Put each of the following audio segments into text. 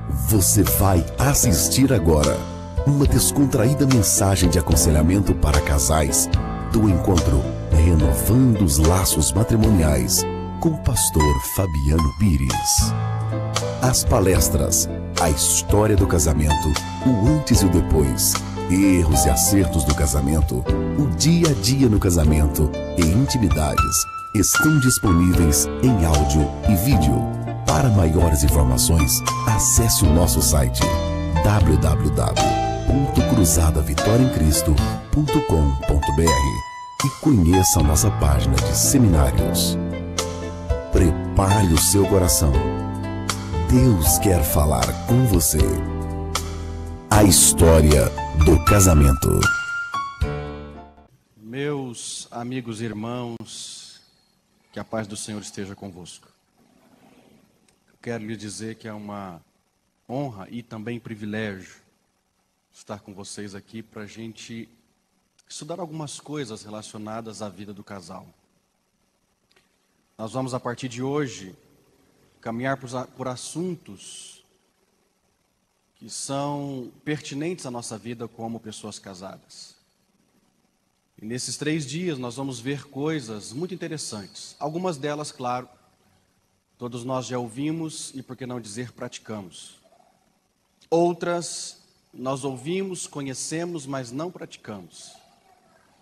Você vai assistir agora uma descontraída mensagem de aconselhamento para casais do encontro Renovando os Laços Matrimoniais com o pastor Fabiano Pires. As palestras, a história do casamento, o antes e o depois, erros e acertos do casamento, o dia a dia no casamento e intimidades estão disponíveis em áudio e vídeo. Para maiores informações, acesse o nosso site www.cruzadavitoriaemcristo.com.br e conheça a nossa página de seminários. Prepare o seu coração. Deus quer falar com você. A história do casamento. Meus amigos e irmãos, que a paz do Senhor esteja convosco. Quero lhe dizer que é uma honra e também privilégio estar com vocês aqui para a gente estudar algumas coisas relacionadas à vida do casal. Nós vamos, a partir de hoje, caminhar por assuntos que são pertinentes à nossa vida como pessoas casadas. E nesses 3 dias nós vamos ver coisas muito interessantes. Algumas delas, claro, todos nós já ouvimos e, por que não dizer, praticamos. Outras nós ouvimos, conhecemos, mas não praticamos.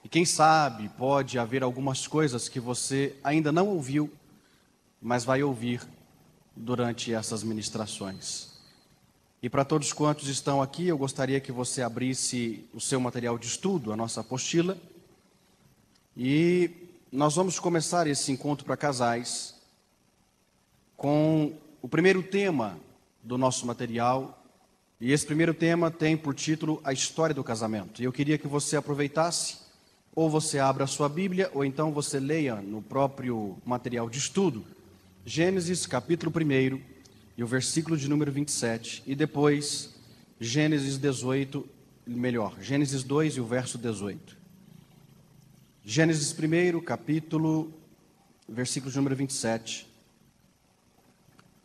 E quem sabe pode haver algumas coisas que você ainda não ouviu, mas vai ouvir durante essas ministrações. E para todos quantos estão aqui, eu gostaria que você abrisse o seu material de estudo, a nossa apostila. E nós vamos começar esse encontro para casais com o primeiro tema do nosso material. E esse primeiro tema tem por título a história do casamento. E eu queria que você aproveitasse, ou você abra a sua Bíblia, ou então você leia no próprio material de estudo, Gênesis capítulo 1 e o versículo de número 27, e depois Gênesis 2 e o verso 18. Gênesis 1, capítulo, versículo de número 27,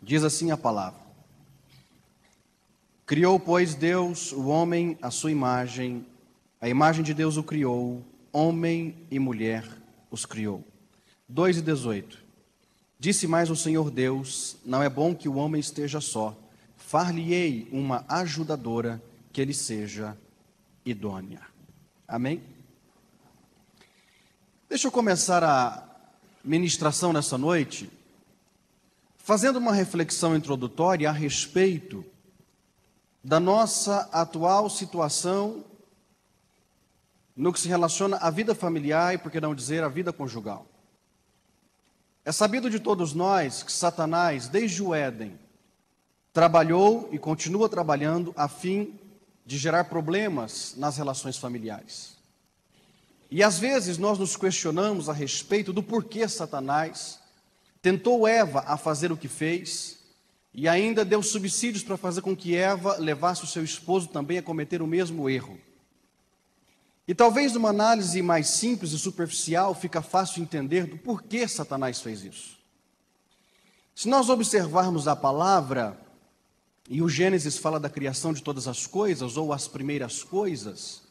diz assim a palavra: Criou, pois, Deus o homem à sua imagem, a imagem de Deus o criou, homem e mulher os criou. 2 e 18. Disse mais o Senhor Deus: não é bom que o homem esteja só, far-lhe-ei uma ajudadora que ele seja idônea. Amém? Deixa eu começar a ministração nessa noite fazendo uma reflexão introdutória a respeito da nossa atual situação no que se relaciona à vida familiar e, por que não dizer, à vida conjugal. É sabido de todos nós que Satanás, desde o Éden, trabalhou e continua trabalhando a fim de gerar problemas nas relações familiares. E às vezes nós nos questionamos a respeito do porquê Satanás tentou Eva a fazer o que fez e ainda deu subsídios para fazer com que Eva levasse o seu esposo também a cometer o mesmo erro. E talvez numa análise mais simples e superficial fica fácil entender do porquê Satanás fez isso. Se nós observarmos a palavra, e o Gênesis fala da criação de todas as coisas, ou as primeiras coisas,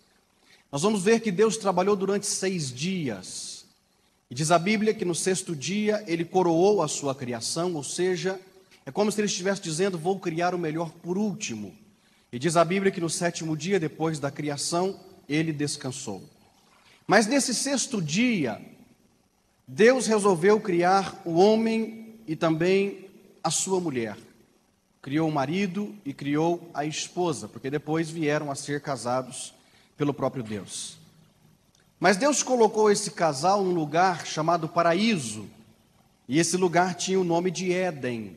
nós vamos ver que Deus trabalhou durante 6 dias. E diz a Bíblia que no 6º dia ele coroou a sua criação, ou seja, é como se ele estivesse dizendo: vou criar o melhor por último. E diz a Bíblia que no 7º dia, depois da criação, ele descansou. Mas nesse 6º dia, Deus resolveu criar o homem e também a sua mulher. Criou o marido e criou a esposa, porque depois vieram a ser casados pelo próprio Deus. Mas Deus colocou esse casal num lugar chamado paraíso, e esse lugar tinha o nome de Éden.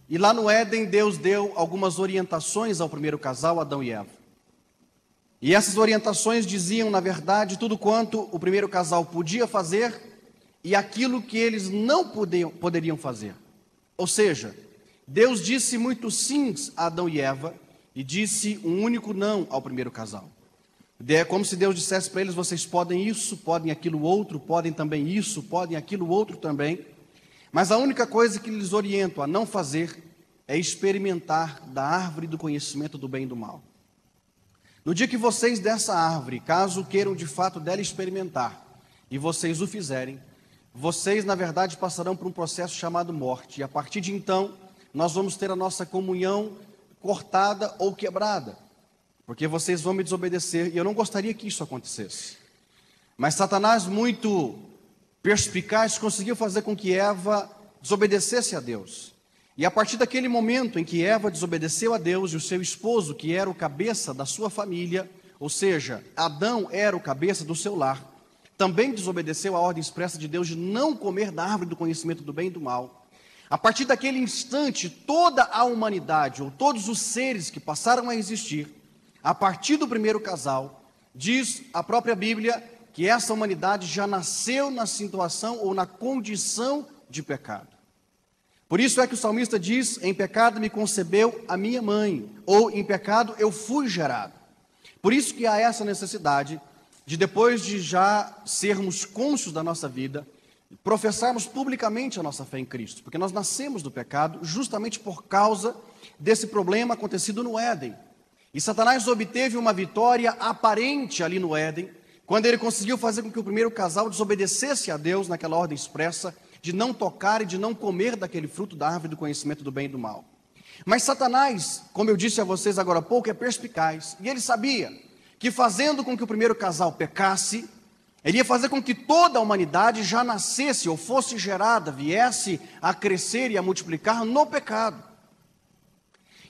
E lá no Éden, Deus deu algumas orientações ao primeiro casal, Adão e Eva. E essas orientações diziam, na verdade, tudo quanto o primeiro casal podia fazer e aquilo que eles não poderiam fazer. Ou seja, Deus disse muito sims a Adão e Eva e disse um único não ao primeiro casal. É como se Deus dissesse para eles: vocês podem isso, podem aquilo outro, podem também isso, podem aquilo outro também. Mas a única coisa que lhes oriento a não fazer é experimentar da árvore do conhecimento do bem e do mal. No dia que vocês dessa árvore, caso queiram de fato dela experimentar, e vocês o fizerem, vocês na verdade passarão por um processo chamado morte, e a partir de então, nós vamos ter a nossa comunhão cortada ou quebrada, porque vocês vão me desobedecer, e eu não gostaria que isso acontecesse. Mas Satanás, muito perspicaz, conseguiu fazer com que Eva desobedecesse a Deus. E a partir daquele momento em que Eva desobedeceu a Deus e o seu esposo, que era o cabeça da sua família, ou seja, Adão era o cabeça do seu lar, também desobedeceu a ordem expressa de Deus de não comer da árvore do conhecimento do bem e do mal. A partir daquele instante, toda a humanidade, ou todos os seres que passaram a existir, a partir do primeiro casal, diz a própria Bíblia que essa humanidade já nasceu na situação ou na condição de pecado. Por isso é que o salmista diz: em pecado me concebeu a minha mãe, ou em pecado eu fui gerado. Por isso que há essa necessidade de, depois de já sermos cônscios da nossa vida, professarmos publicamente a nossa fé em Cristo, porque nós nascemos do pecado justamente por causa desse problema acontecido no Éden. E Satanás obteve uma vitória aparente ali no Éden, quando ele conseguiu fazer com que o primeiro casal desobedecesse a Deus naquela ordem expressa de não tocar e de não comer daquele fruto da árvore do conhecimento do bem e do mal. Mas Satanás, como eu disse a vocês agora há pouco, é perspicaz, e ele sabia que fazendo com que o primeiro casal pecasse, ele ia fazer com que toda a humanidade já nascesse ou fosse gerada, viesse a crescer e a multiplicar no pecado.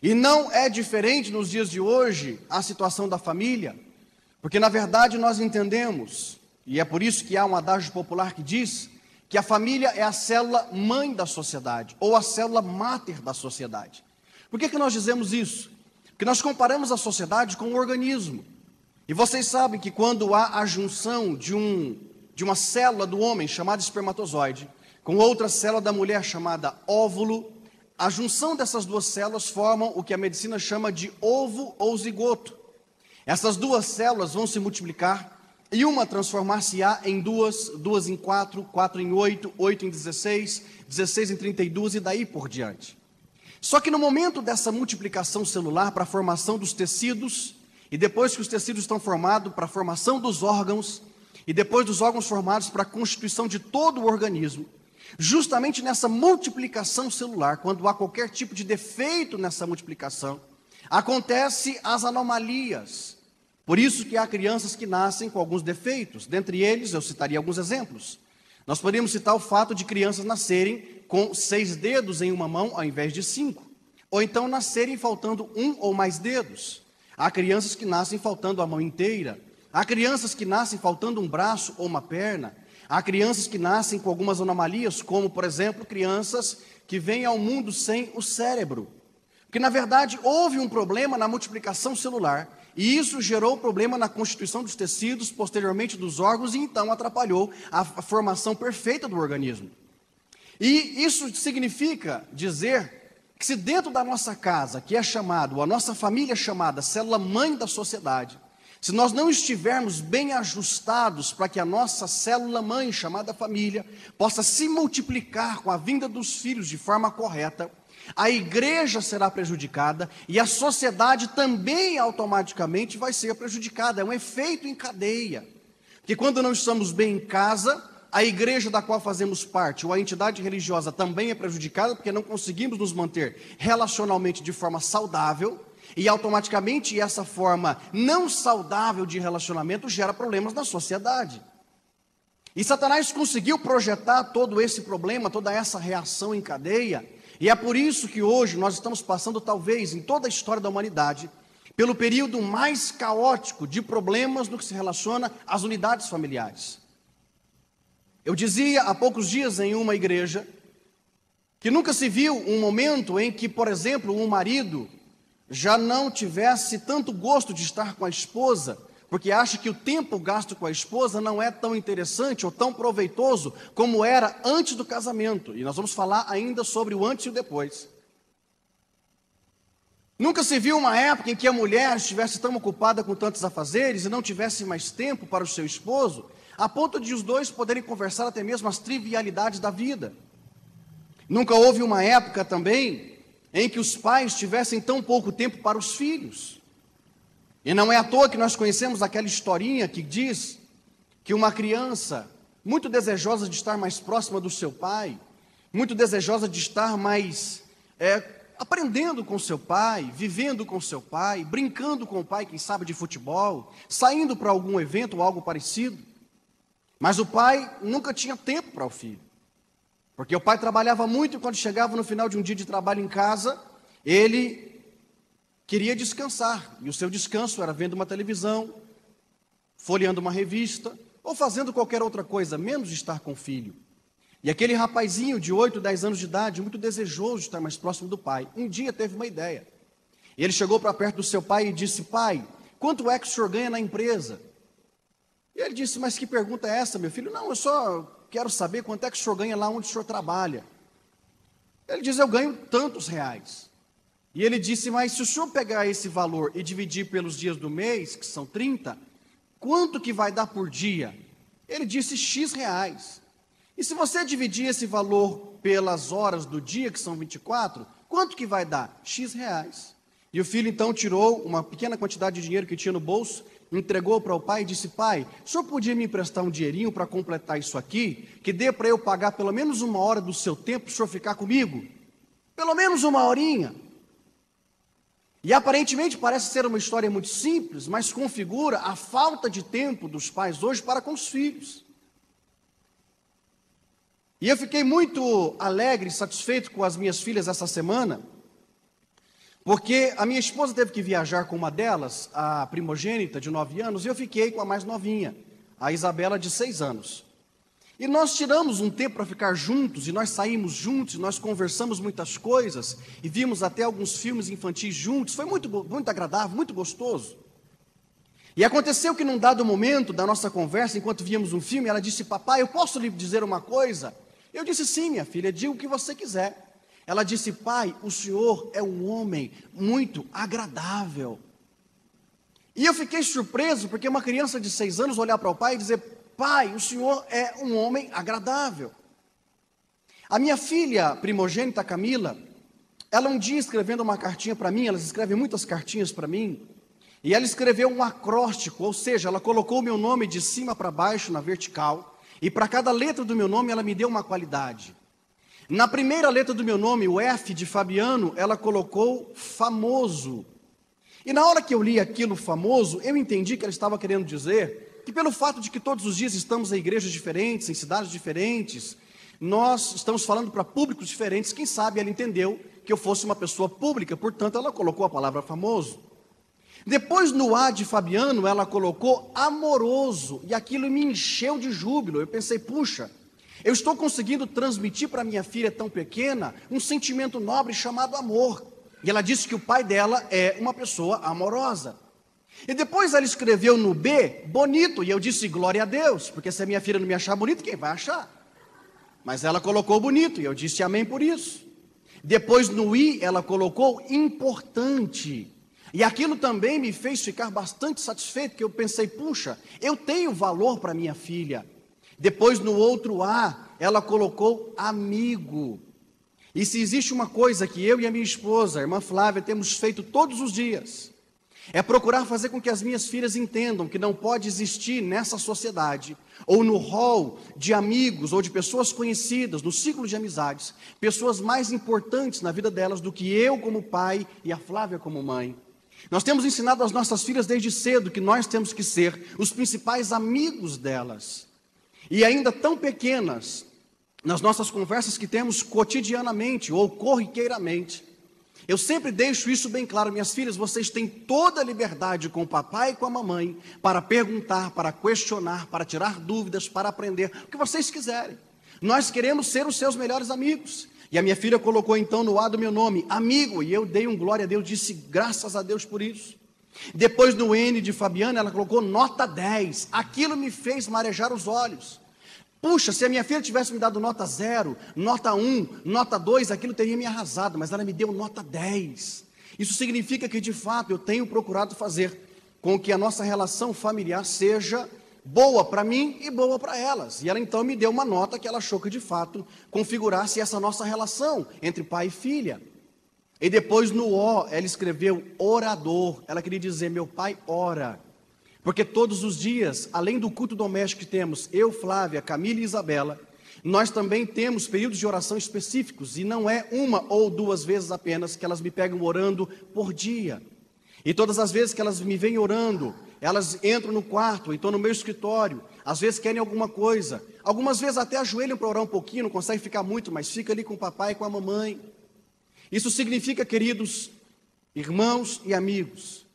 E não é diferente nos dias de hoje a situação da família, porque na verdade nós entendemos, e é por isso que há um adágio popular que diz que a família é a célula mãe da sociedade, ou a célula máter da sociedade. Por que nós dizemos isso? Porque nós comparamos a sociedade com um organismo. E vocês sabem que quando há a junção de uma célula do homem, chamada espermatozoide, com outra célula da mulher, chamada óvulo, a junção dessas duas células formam o que a medicina chama de ovo ou zigoto. Essas duas células vão se multiplicar e uma transformar-se-á em duas em quatro, quatro em oito, oito em 16, 16 em 32 e daí por diante. Só que no momento dessa multiplicação celular para a formação dos tecidos, e depois que os tecidos estão formados para a formação dos órgãos, e depois dos órgãos formados para a constituição de todo o organismo, justamente nessa multiplicação celular, quando há qualquer tipo de defeito nessa multiplicação, acontecem as anomalias. Por isso que há crianças que nascem com alguns defeitos. Dentre eles, eu citaria alguns exemplos. Nós podemos citar o fato de crianças nascerem com 6 dedos em uma mão ao invés de 5. Ou então nascerem faltando um ou mais dedos. Há crianças que nascem faltando a mão inteira. Há crianças que nascem faltando um braço ou uma perna. Há crianças que nascem com algumas anomalias, como, por exemplo, crianças que vêm ao mundo sem o cérebro. Porque, na verdade, houve um problema na multiplicação celular, e isso gerou problema na constituição dos tecidos, posteriormente dos órgãos, e então atrapalhou a formação perfeita do organismo. E isso significa dizer que se dentro da nossa casa, que é chamado, a nossa família é chamada célula mãe da sociedade, se nós não estivermos bem ajustados para que a nossa célula mãe, chamada família, possa se multiplicar com a vinda dos filhos de forma correta, a igreja será prejudicada e a sociedade também automaticamente vai ser prejudicada. É um efeito em cadeia. Porque quando não estamos bem em casa, a igreja da qual fazemos parte, ou a entidade religiosa também é prejudicada, porque não conseguimos nos manter relacionalmente de forma saudável, e automaticamente essa forma não saudável de relacionamento gera problemas na sociedade. E Satanás conseguiu projetar todo esse problema, toda essa reação em cadeia, e é por isso que hoje nós estamos passando, talvez, em toda a história da humanidade, pelo período mais caótico de problemas no que se relaciona às unidades familiares. Eu dizia há poucos dias em uma igreja que nunca se viu um momento em que, por exemplo, um marido já não tivesse tanto gosto de estar com a esposa, porque acha que o tempo gasto com a esposa não é tão interessante ou tão proveitoso como era antes do casamento. E nós vamos falar ainda sobre o antes e o depois. Nunca se viu uma época em que a mulher estivesse tão ocupada com tantos afazeres e não tivesse mais tempo para o seu esposo, a ponto de os dois poderem conversar até mesmo as trivialidades da vida. Nunca houve uma época também em que os pais tivessem tão pouco tempo para os filhos. E não é à toa que nós conhecemos aquela historinha que diz que uma criança muito desejosa de estar mais próxima do seu pai, muito desejosa de estar mais aprendendo com seu pai, vivendo com seu pai, brincando com o pai, quem sabe de futebol, saindo para algum evento ou algo parecido. Mas o pai nunca tinha tempo para o filho, porque o pai trabalhava muito e quando chegava no final de um dia de trabalho em casa, ele queria descansar, e o seu descanso era vendo uma televisão, folheando uma revista, ou fazendo qualquer outra coisa, menos estar com o filho. E aquele rapazinho de 8, 10 anos de idade, muito desejoso de estar mais próximo do pai, um dia teve uma ideia. Ele chegou para perto do seu pai e disse: pai, quanto é que o senhor ganha na empresa? E ele disse: mas que pergunta é essa, meu filho? Não, eu só quero saber quanto é que o senhor ganha lá onde o senhor trabalha. Ele diz: eu ganho tantos reais. E ele disse: mas se o senhor pegar esse valor e dividir pelos dias do mês, que são 30, quanto que vai dar por dia? Ele disse: X reais. E se você dividir esse valor pelas horas do dia, que são 24, quanto que vai dar? X reais. E o filho então tirou uma pequena quantidade de dinheiro que tinha no bolso, entregou para o pai e disse: pai, o senhor podia me emprestar um dinheirinho para completar isso aqui, que dê para eu pagar pelo menos uma hora do seu tempo para o senhor ficar comigo? Pelo menos uma horinha. E aparentemente parece ser uma história muito simples, mas configura a falta de tempo dos pais hoje para com os filhos. E eu fiquei muito alegre e satisfeito com as minhas filhas essa semana, porque a minha esposa teve que viajar com uma delas, a primogênita de 9 anos, e eu fiquei com a mais novinha, a Isabela de 6 anos. E nós tiramos um tempo para ficar juntos, e nós saímos juntos, e nós conversamos muitas coisas, e vimos até alguns filmes infantis juntos, foi muito agradável, muito gostoso. E aconteceu que num dado momento da nossa conversa, enquanto víamos um filme, ela disse: papai, eu posso lhe dizer uma coisa? Eu disse: sim, minha filha, diga o que você quiser. Ela disse: pai, o senhor é um homem muito agradável. E eu fiquei surpreso, porque uma criança de 6 anos olhar para o pai e dizer: pai, o senhor é um homem agradável. A minha filha primogênita, Camila, ela um dia escrevendo uma cartinha para mim, elas escrevem muitas cartinhas para mim, e ela escreveu um acróstico, ou seja, ela colocou o meu nome de cima para baixo na vertical, e para cada letra do meu nome ela me deu uma qualidade. Na primeira letra do meu nome, o F de Fabiano, ela colocou famoso. E na hora que eu li aquilo famoso, eu entendi que ela estava querendo dizer que pelo fato de que todos os dias estamos em igrejas diferentes, em cidades diferentes, nós estamos falando para públicos diferentes, quem sabe ela entendeu que eu fosse uma pessoa pública, portanto ela colocou a palavra famoso. Depois no A de Fabiano, ela colocou amoroso, e aquilo me encheu de júbilo. Eu pensei: puxa, eu estou conseguindo transmitir para minha filha tão pequena um sentimento nobre chamado amor. E ela disse que o pai dela é uma pessoa amorosa. E depois ela escreveu no B, bonito, e eu disse: glória a Deus, porque se a minha filha não me achar bonito, quem vai achar? Mas ela colocou bonito, e eu disse amém por isso. Depois no I, ela colocou importante. E aquilo também me fez ficar bastante satisfeito, porque eu pensei: puxa, eu tenho valor para minha filha. Depois no outro A, ela colocou amigo. E se existe uma coisa que eu e a minha esposa, a irmã Flávia, temos feito todos os dias, é procurar fazer com que as minhas filhas entendam que não pode existir nessa sociedade, ou no hall de amigos, ou de pessoas conhecidas, no ciclo de amizades, pessoas mais importantes na vida delas do que eu como pai e a Flávia como mãe. Nós temos ensinado às nossas filhas desde cedo que nós temos que ser os principais amigos delas. E ainda tão pequenas, nas nossas conversas que temos cotidianamente ou corriqueiramente, eu sempre deixo isso bem claro: minhas filhas, vocês têm toda a liberdade com o papai e com a mamãe para perguntar, para questionar, para tirar dúvidas, para aprender, o que vocês quiserem. Nós queremos ser os seus melhores amigos. E a minha filha colocou então no A do meu nome, amigo, e eu dei um glória a Deus, disse graças a Deus por isso. Depois no N de Fabiana, ela colocou nota 10, aquilo me fez marejar os olhos. Puxa, se a minha filha tivesse me dado nota 0, nota 1, nota 2, aquilo teria me arrasado, mas ela me deu nota 10. Isso significa que de fato eu tenho procurado fazer com que a nossa relação familiar seja boa para mim e boa para elas. E ela então me deu uma nota que ela achou que de fato configurasse essa nossa relação entre pai e filha. E depois no O, ela escreveu orador. Ela queria dizer, meu pai ora. Porque todos os dias, além do culto doméstico que temos, eu, Flávia, Camila e Isabela, nós também temos períodos de oração específicos. E não é uma ou duas vezes apenas que elas me pegam orando por dia. E todas as vezes que elas me vêm orando, elas entram no quarto, então no meu escritório, às vezes querem alguma coisa. Algumas vezes até ajoelham para orar um pouquinho, não conseguem ficar muito, mas fica ali com o papai e com a mamãe. Isso significa, queridos irmãos e amigos,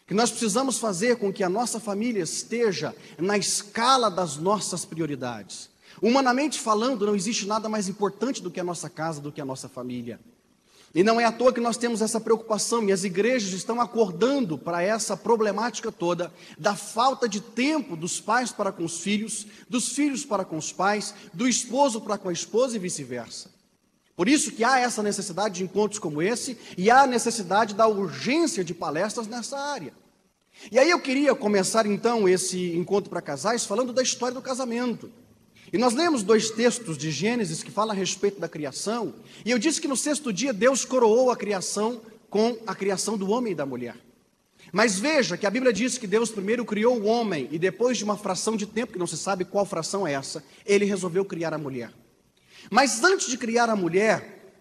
que nós precisamos fazer com que a nossa família esteja na escala das nossas prioridades. Humanamente falando, não existe nada mais importante do que a nossa casa, do que a nossa família. E não é à toa que nós temos essa preocupação, e as igrejas estão acordando para essa problemática toda, da falta de tempo dos pais para com os filhos, dos filhos para com os pais, do esposo para com a esposa e vice-versa. Por isso que há essa necessidade de encontros como esse, e há a necessidade da urgência de palestras nessa área. E aí eu queria começar então esse encontro para casais falando da história do casamento. E nós lemos 2 textos de Gênesis que falam a respeito da criação, e eu disse que no 6º dia Deus coroou a criação com a criação do homem e da mulher. Mas veja que a Bíblia diz que Deus primeiro criou o homem, e depois de uma fração de tempo, que não se sabe qual fração é essa, Ele resolveu criar a mulher. Mas antes de criar a mulher,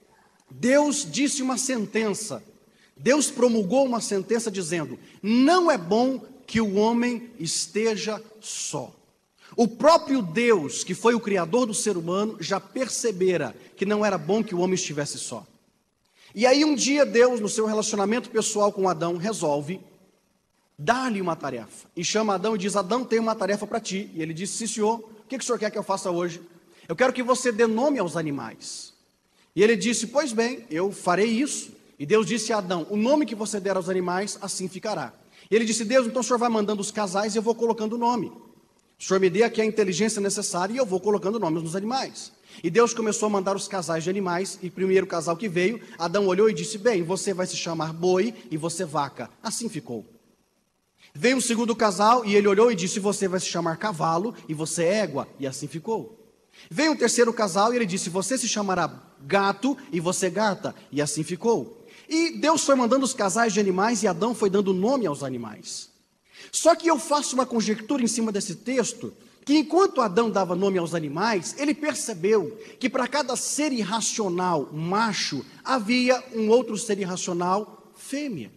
Deus disse uma sentença. Deus promulgou uma sentença dizendo, não é bom que o homem esteja só. O próprio Deus, que foi o criador do ser humano, já percebera que não era bom que o homem estivesse só. E aí um dia Deus, no seu relacionamento pessoal com Adão, resolve dar-lhe uma tarefa. E chama Adão e diz, Adão, tem uma tarefa para ti. E ele disse, sim senhor, o que o senhor quer que eu faça hoje? Eu quero que você dê nome aos animais. E ele disse, pois bem, eu farei isso. E Deus disse a Adão, o nome que você der aos animais, assim ficará. E ele disse, Deus, então o senhor vai mandando os casais e eu vou colocando o nome. O senhor me dê aqui a inteligência necessária e eu vou colocando nomes nos animais. E Deus começou a mandar os casais de animais, e o primeiro casal que veio, Adão olhou e disse, bem, você vai se chamar boi e você vaca. Assim ficou. Veio o segundo casal e ele olhou e disse, você vai se chamar cavalo e você égua. E assim ficou. Veio o terceiro casal e ele disse, você se chamará gato e você gata, e assim ficou. E Deus foi mandando os casais de animais e Adão foi dando nome aos animais. Só que eu faço uma conjectura em cima desse texto, que enquanto Adão dava nome aos animais, ele percebeu que para cada ser irracional macho, havia um outro ser irracional fêmea.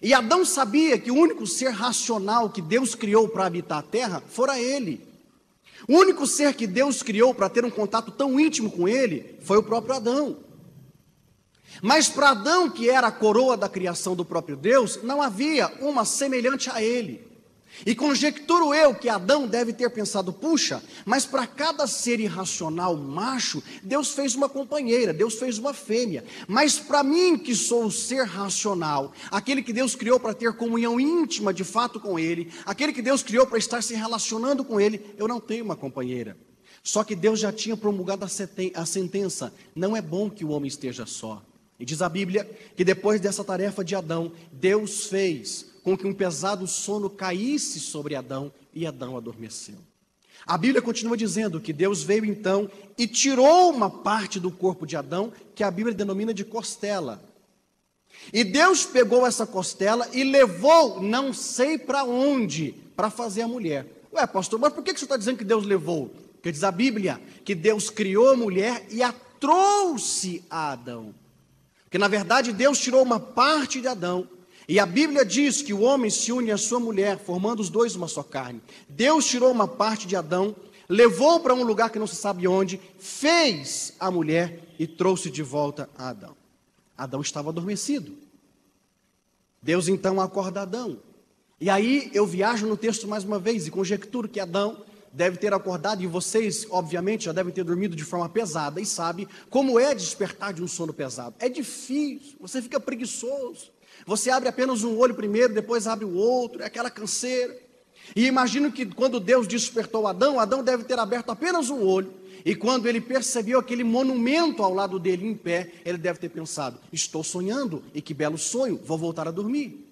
E Adão sabia que o único ser racional que Deus criou para habitar a terra, fora ele. O único ser que Deus criou para ter um contato tão íntimo com ele, foi o próprio Adão. Mas para Adão, que era a coroa da criação do próprio Deus, não havia uma semelhante a ele. E conjecturo eu que Adão deve ter pensado, puxa, mas para cada ser irracional macho, Deus fez uma companheira, Deus fez uma fêmea. Mas para mim, que sou o ser racional, aquele que Deus criou para ter comunhão íntima de fato com ele, aquele que Deus criou para estar se relacionando com ele, eu não tenho uma companheira. Só que Deus já tinha promulgado a sentença, não é bom que o homem esteja só. E diz a Bíblia que depois dessa tarefa de Adão, Deus fez com que um pesado sono caísse sobre Adão e Adão adormeceu. A Bíblia continua dizendo que Deus veio então e tirou uma parte do corpo de Adão, que a Bíblia denomina de costela. E Deus pegou essa costela e levou, não sei para onde, para fazer a mulher. Ué, pastor, mas por que você está dizendo que Deus levou? Porque diz a Bíblia que Deus criou a mulher e a trouxe a Adão. Porque na verdade Deus tirou uma parte de Adão, e a Bíblia diz que o homem se une à sua mulher, formando os dois uma só carne. Deus tirou uma parte de Adão, levou para um lugar que não se sabe onde, fez a mulher e trouxe de volta a Adão. Adão estava adormecido. Deus então acorda Adão. E aí eu viajo no texto mais uma vez e conjecturo que Adão deve ter acordado, e vocês, obviamente, já devem ter dormido de forma pesada, e sabe como é despertar de um sono pesado. É difícil, você fica preguiçoso, você abre apenas um olho primeiro, depois abre o outro, é aquela canseira. E imagino que quando Deus despertou Adão, Adão deve ter aberto apenas um olho, e quando ele percebeu aquele monumento ao lado dele em pé, ele deve ter pensado, estou sonhando, e que belo sonho, vou voltar a dormir.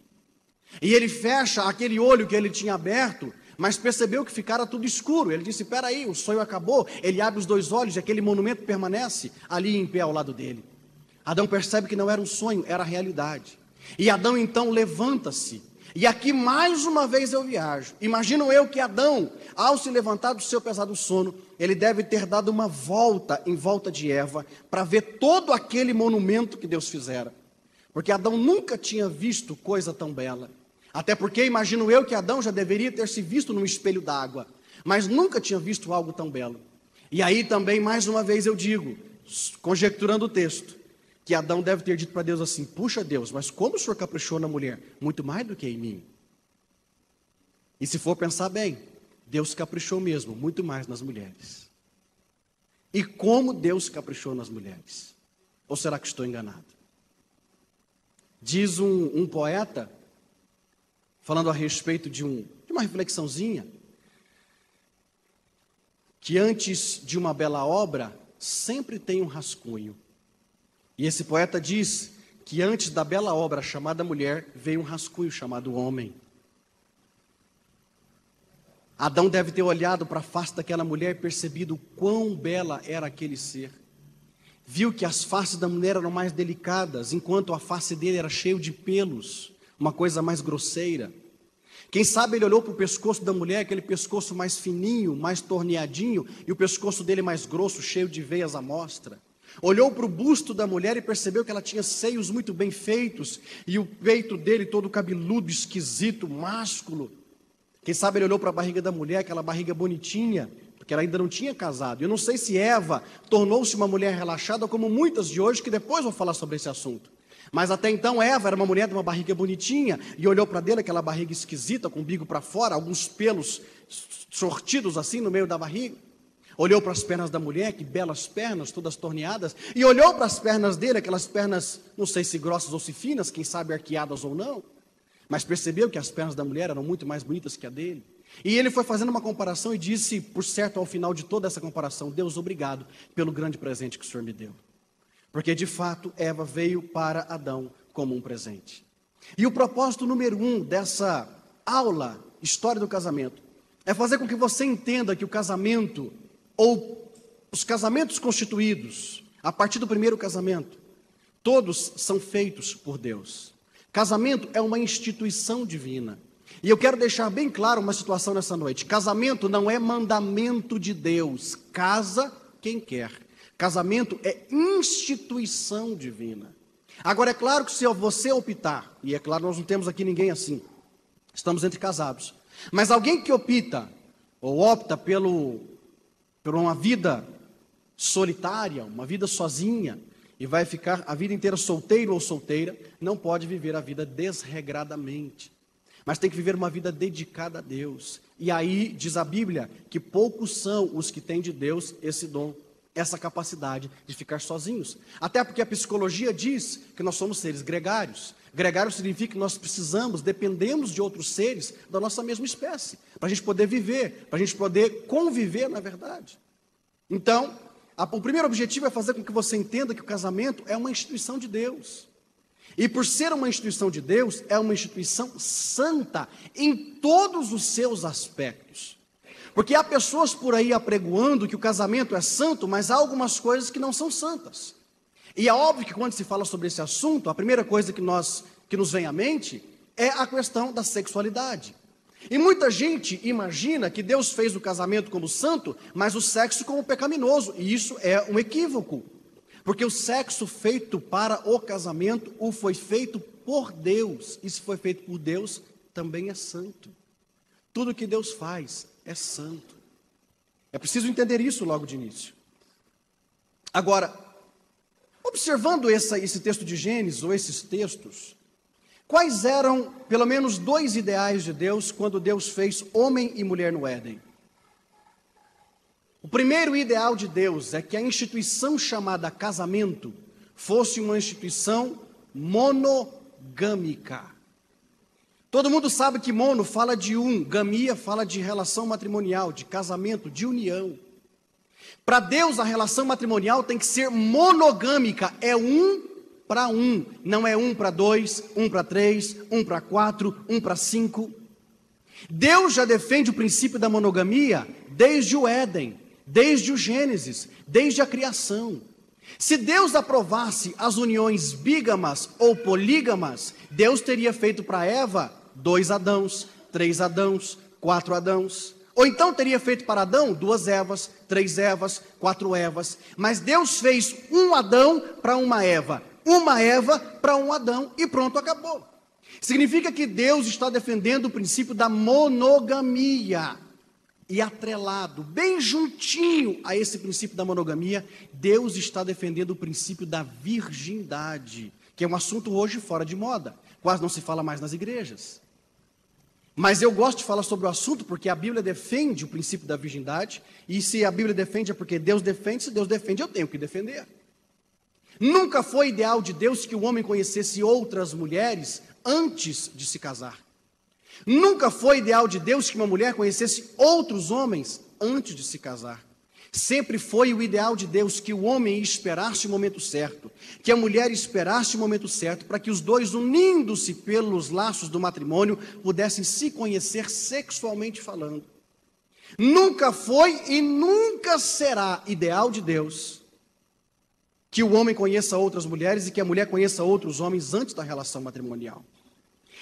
E ele fecha aquele olho que ele tinha aberto, mas percebeu que ficara tudo escuro. Ele disse, espera aí, o sonho acabou. Ele abre os dois olhos e aquele monumento permanece ali em pé ao lado dele. Adão percebe que não era um sonho, era a realidade. E Adão então levanta-se. E aqui mais uma vez eu viajo. Imagino eu que Adão, ao se levantar do seu pesado sono, ele deve ter dado uma volta em volta de Eva, para ver todo aquele monumento que Deus fizera. Porque Adão nunca tinha visto coisa tão bela. Até porque imagino eu que Adão já deveria ter se visto num espelho d'água, mas nunca tinha visto algo tão belo. E aí também, mais uma vez eu digo, conjecturando o texto, que Adão deve ter dito para Deus assim: puxa Deus, mas como o Senhor caprichou na mulher? Muito mais do que em mim. E se for pensar bem, Deus caprichou mesmo, muito mais nas mulheres. E como Deus caprichou nas mulheres? Ou será que estou enganado? Diz um poeta, falando a respeito de uma reflexãozinha, que antes de uma bela obra, sempre tem um rascunho. E esse poeta diz que antes da bela obra chamada mulher, veio um rascunho chamado homem. Adão deve ter olhado para a face daquela mulher e percebido o quão bela era aquele ser. Viu que as faces da mulher eram mais delicadas, enquanto a face dele era cheia de pelos, uma coisa mais grosseira. Quem sabe ele olhou para o pescoço da mulher, aquele pescoço mais fininho, mais torneadinho, e o pescoço dele mais grosso, cheio de veias à mostra. Olhou para o busto da mulher e percebeu que ela tinha seios muito bem feitos, e o peito dele todo cabeludo, esquisito, másculo. Quem sabe ele olhou para a barriga da mulher, aquela barriga bonitinha, porque ela ainda não tinha casado. Eu não sei se Eva tornou-se uma mulher relaxada, como muitas de hoje, que depois vou falar sobre esse assunto. Mas até então Eva era uma mulher de uma barriga bonitinha, e olhou para dele, aquela barriga esquisita, com o umbigo para fora, alguns pelos sortidos assim no meio da barriga. Olhou para as pernas da mulher, que belas pernas, todas torneadas, e olhou para as pernas dele, aquelas pernas, não sei se grossas ou se finas, quem sabe arqueadas ou não, mas percebeu que as pernas da mulher eram muito mais bonitas que a dele. E ele foi fazendo uma comparação e disse, por certo, ao final de toda essa comparação: Deus, obrigado pelo grande presente que o Senhor me deu. Porque de fato Eva veio para Adão como um presente. E o propósito número 1 dessa aula, História do Casamento, é fazer com que você entenda que o casamento, ou os casamentos constituídos a partir do primeiro casamento, todos são feitos por Deus. Casamento é uma instituição divina. E eu quero deixar bem claro uma situação nessa noite: casamento não é mandamento de Deus, casa quem quer. Casamento é instituição divina. Agora é claro que se você optar, e é claro, nós não temos aqui ninguém assim, estamos entre casados, mas alguém que opta por uma vida solitária, uma vida sozinha, e vai ficar a vida inteira solteiro ou solteira, não pode viver a vida desregradamente, mas tem que viver uma vida dedicada a Deus. E aí diz a Bíblia que poucos são os que têm de Deus esse dom, essa capacidade de ficar sozinhos. Até porque a psicologia diz que nós somos seres gregários. Gregário significa que nós dependemos de outros seres da nossa mesma espécie, para a gente poder viver, para a gente poder conviver, na verdade. Então, o primeiro objetivo é fazer com que você entenda que o casamento é uma instituição de Deus. E por ser uma instituição de Deus, é uma instituição santa em todos os seus aspectos. Porque há pessoas por aí apregoando que o casamento é santo, mas há algumas coisas que não são santas. E é óbvio que quando se fala sobre esse assunto, a primeira coisa que nos vem à mente é a questão da sexualidade. E muita gente imagina que Deus fez o casamento como santo, mas o sexo como pecaminoso. E isso é um equívoco. Porque o sexo feito para o casamento foi feito por Deus. E se foi feito por Deus, também é santo. Tudo que Deus faz é santo. É preciso entender isso logo de início. Agora, observando esse texto de Gênesis, ou esses textos, quais eram, pelo menos, 2 ideais de Deus quando Deus fez homem e mulher no Éden? O primeiro ideal de Deus é que a instituição chamada casamento fosse uma instituição monogâmica. Todo mundo sabe que mono fala de gamia fala de relação matrimonial, de casamento, de união. Para Deus, a relação matrimonial tem que ser monogâmica, é 1 para 1, não é 1 para 2, 1 para 3, 1 para 4, 1 para 5. Deus já defende o princípio da monogamia desde o Éden, desde o Gênesis, desde a criação. Se Deus aprovasse as uniões bígamas ou polígamas, Deus teria feito para Eva 2 Adãos, 3 Adãos, 4 Adãos. Ou então teria feito para Adão 2 Evas, 3 Evas, 4 Evas. Mas Deus fez um Adão para uma Eva para um Adão e pronto, acabou. Significa que Deus está defendendo o princípio da monogamia. E atrelado, bem juntinho a esse princípio da monogamia, Deus está defendendo o princípio da virgindade, que é um assunto hoje fora de moda. Quase não se fala mais nas igrejas. Mas eu gosto de falar sobre o assunto porque a Bíblia defende o princípio da virgindade, e se a Bíblia defende é porque Deus defende, se Deus defende eu tenho que defender. Nunca foi ideal de Deus que o homem conhecesse outras mulheres antes de se casar. Nunca foi ideal de Deus que uma mulher conhecesse outros homens antes de se casar. Sempre foi o ideal de Deus que o homem esperasse o momento certo, que a mulher esperasse o momento certo, para que os dois, unindo-se pelos laços do matrimônio, pudessem se conhecer sexualmente falando. Nunca foi e nunca será ideal de Deus que o homem conheça outras mulheres e que a mulher conheça outros homens antes da relação matrimonial.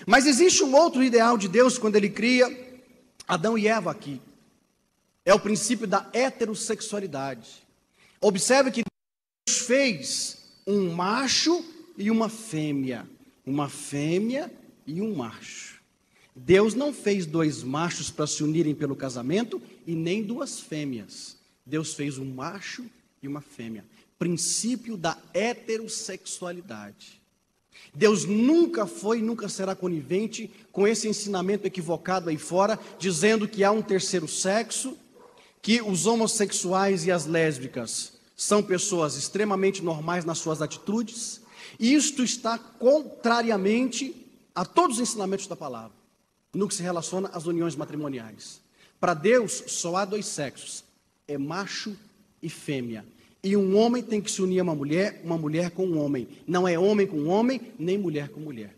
Mas existe um outro ideal de Deus quando Ele cria Adão e Eva aqui. É o princípio da heterossexualidade. Observe que Deus fez um macho e uma fêmea e um macho. Deus não fez 2 machos para se unirem pelo casamento e nem 2 fêmeas. Deus fez um macho e uma fêmea. Princípio da heterossexualidade. Deus nunca foi e nunca será conivente com esse ensinamento equivocado aí fora, dizendo que há um terceiro sexo, que os homossexuais e as lésbicas são pessoas extremamente normais nas suas atitudes, e isto está contrariamente a todos os ensinamentos da palavra, no que se relaciona às uniões matrimoniais. Para Deus só há 2 sexos, é macho e fêmea. E um homem tem que se unir a uma mulher com um homem. Não é homem com homem, nem mulher com mulher.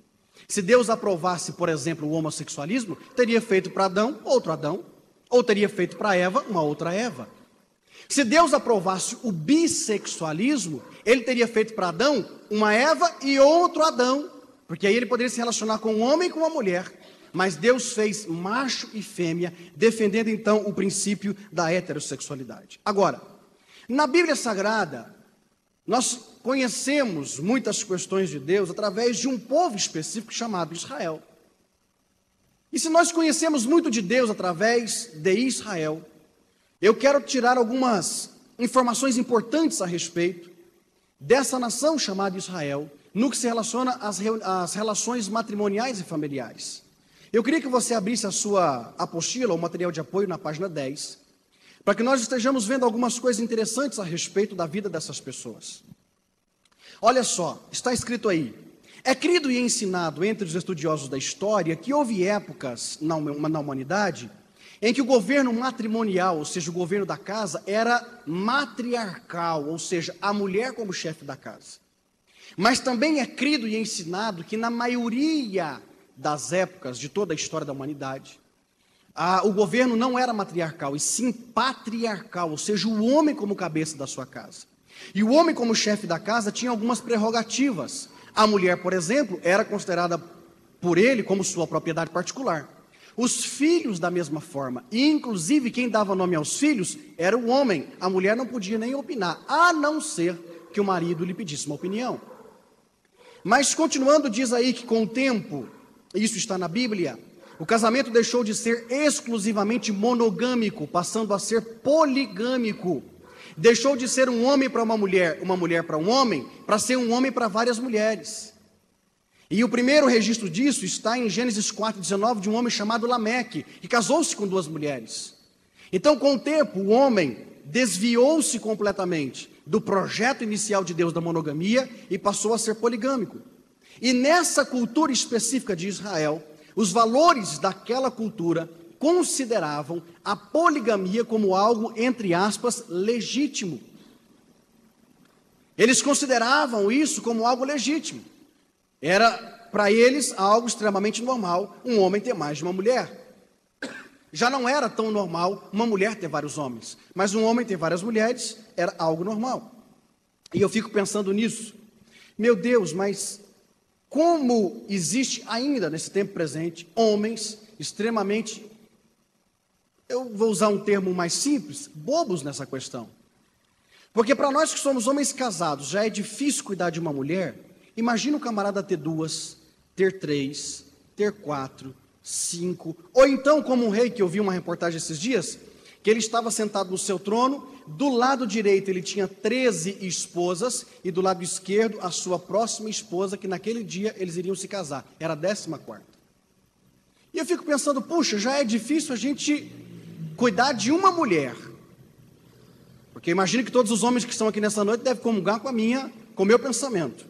Se Deus aprovasse, por exemplo, o homossexualismo, teria feito para Adão, outro Adão. Ou teria feito para Eva, uma outra Eva. Se Deus aprovasse o bissexualismo, Ele teria feito para Adão, uma Eva e outro Adão. Porque aí ele poderia se relacionar com um homem e com uma mulher. Mas Deus fez macho e fêmea, defendendo então o princípio da heterossexualidade. Agora, na Bíblia Sagrada, nós conhecemos muitas questões de Deus através de um povo específico chamado Israel. E se nós conhecemos muito de Deus através de Israel, eu quero tirar algumas informações importantes a respeito dessa nação chamada Israel, no que se relaciona às relações matrimoniais e familiares. Eu queria que você abrisse a sua apostila, ou material de apoio, na página 10, para que nós estejamos vendo algumas coisas interessantes a respeito da vida dessas pessoas. Olha só, está escrito aí: é crido e ensinado entre os estudiosos da história que houve épocas na humanidade em que o governo matrimonial, ou seja, o governo da casa, era matriarcal, ou seja, a mulher como chefe da casa. Mas também é crido e ensinado que na maioria das épocas de toda a história da humanidade, o governo não era matriarcal, e sim patriarcal, ou seja, o homem como cabeça da sua casa. E o homem como chefe da casa tinha algumas prerrogativas. A mulher, por exemplo, era considerada por ele como sua propriedade particular. Os filhos da mesma forma, e inclusive quem dava nome aos filhos era o homem. A mulher não podia nem opinar, a não ser que o marido lhe pedisse uma opinião. Mas continuando, diz aí que com o tempo, isso está na Bíblia, o casamento deixou de ser exclusivamente monogâmico, passando a ser poligâmico. Deixou de ser um homem para uma mulher para um homem, para ser um homem para várias mulheres. E o primeiro registro disso está em Gênesis 4:19, de um homem chamado Lameque, que casou-se com 2 mulheres. Então, com o tempo, o homem desviou-se completamente do projeto inicial de Deus da monogamia e passou a ser poligâmico. E nessa cultura específica de Israel, os valores daquela cultura consideravam a poligamia como algo, entre aspas, legítimo. Eles consideravam isso como algo legítimo. Era para eles algo extremamente normal um homem ter mais de uma mulher. Já não era tão normal uma mulher ter vários homens, mas um homem ter várias mulheres era algo normal. E eu fico pensando nisso. Meu Deus, mas como existe ainda nesse tempo presente homens extremamente, eu vou usar um termo mais simples, bobos nessa questão. Porque para nós que somos homens casados, já é difícil cuidar de uma mulher. Imagina o camarada ter 2, ter 3, ter 4, 5, ou então como um rei que eu vi uma reportagem esses dias, que ele estava sentado no seu trono, do lado direito ele tinha 13 esposas, e do lado esquerdo a sua próxima esposa, que naquele dia eles iriam se casar, era a 14ª. E eu fico pensando, puxa, já é difícil a gente cuidar de uma mulher, porque imagino que todos os homens que estão aqui nessa noite devem comungar com o meu pensamento,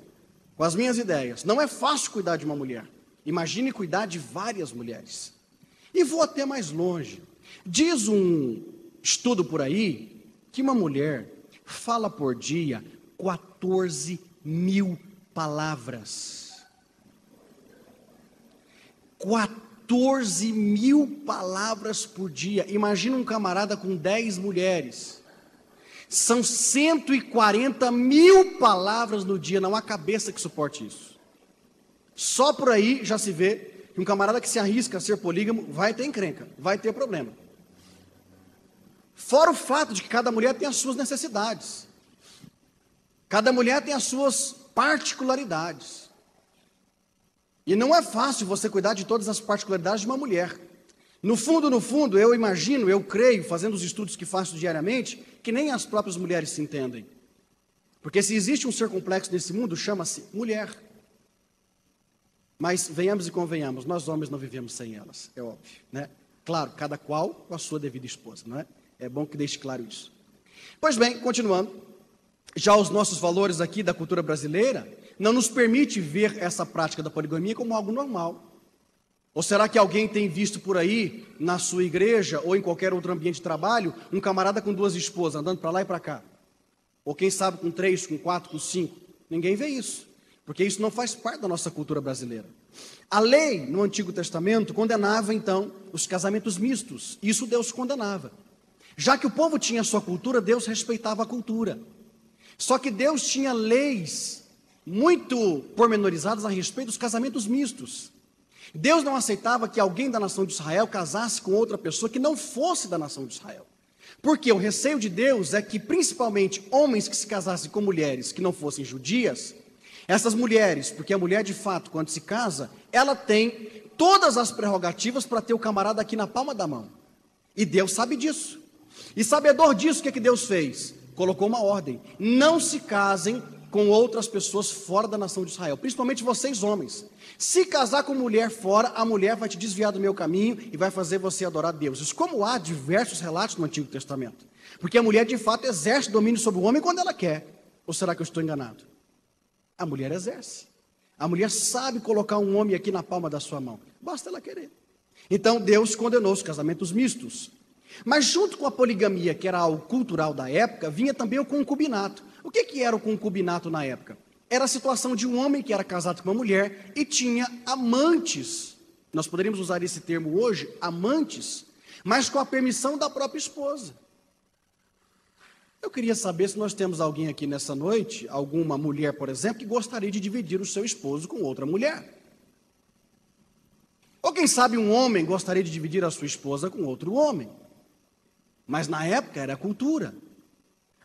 com as minhas ideias. Não é fácil cuidar de uma mulher, imagine cuidar de várias mulheres. E vou até mais longe. Diz um estudo por aí que uma mulher fala por dia 14.000 palavras. 14.000 palavras por dia. Imagina um camarada com 10 mulheres. São 140.000 palavras no dia. Não há cabeça que suporte isso. Só por aí já se vê que um camarada que se arrisca a ser polígamo vai ter encrenca, vai ter problema. Fora o fato de que cada mulher tem as suas necessidades. Cada mulher tem as suas particularidades. E não é fácil você cuidar de todas as particularidades de uma mulher. No fundo, eu imagino, eu creio, fazendo os estudos que faço diariamente, que nem as próprias mulheres se entendem. Porque se existe um ser complexo nesse mundo, chama-se mulher. Mas venhamos e convenhamos, nós homens não vivemos sem elas, é óbvio, né? Claro, cada qual com a sua devida esposa, não é? É bom que deixe claro isso. Pois bem, continuando, já os nossos valores aqui da cultura brasileira não nos permite ver essa prática da poligamia como algo normal. Ou será que alguém tem visto por aí, na sua igreja ou em qualquer outro ambiente de trabalho, um camarada com 2 esposas, andando para lá e para cá? Ou quem sabe com 3, com 4, com 5? Ninguém vê isso, porque isso não faz parte da nossa cultura brasileira. A lei, no Antigo Testamento, condenava então os casamentos mistos. Isso Deus condenava. Já que o povo tinha a sua cultura, Deus respeitava a cultura. Só que Deus tinha leis muito pormenorizadas a respeito dos casamentos mistos. Deus não aceitava que alguém da nação de Israel casasse com outra pessoa que não fosse da nação de Israel. Porque o receio de Deus é que, principalmente, homens que se casassem com mulheres que não fossem judias, essas mulheres, porque a mulher de fato, quando se casa, ela tem todas as prerrogativas para ter o camarada aqui na palma da mão. E Deus sabe disso. E sabedor disso, o que Deus fez? Colocou uma ordem: não se casem com outras pessoas fora da nação de Israel, principalmente vocês homens. Se casar com mulher fora, a mulher vai te desviar do meu caminho e vai fazer você adorar deuses, como há diversos relatos no Antigo Testamento. Porque a mulher de fato exerce domínio sobre o homem quando ela quer. Ou será que eu estou enganado? A mulher exerce. A mulher sabe colocar um homem aqui na palma da sua mão, basta ela querer. Então Deus condenou os casamentos mistos. Mas junto com a poligamia, que era algo cultural da época, vinha também o concubinato. O que era o concubinato na época? Era a situação de um homem que era casado com uma mulher e tinha amantes. Nós poderíamos usar esse termo hoje, amantes, mas com a permissão da própria esposa. Eu queria saber se nós temos alguém aqui nessa noite, alguma mulher, por exemplo, que gostaria de dividir o seu esposo com outra mulher. Ou quem sabe um homem gostaria de dividir a sua esposa com outro homem. Mas na época era a cultura.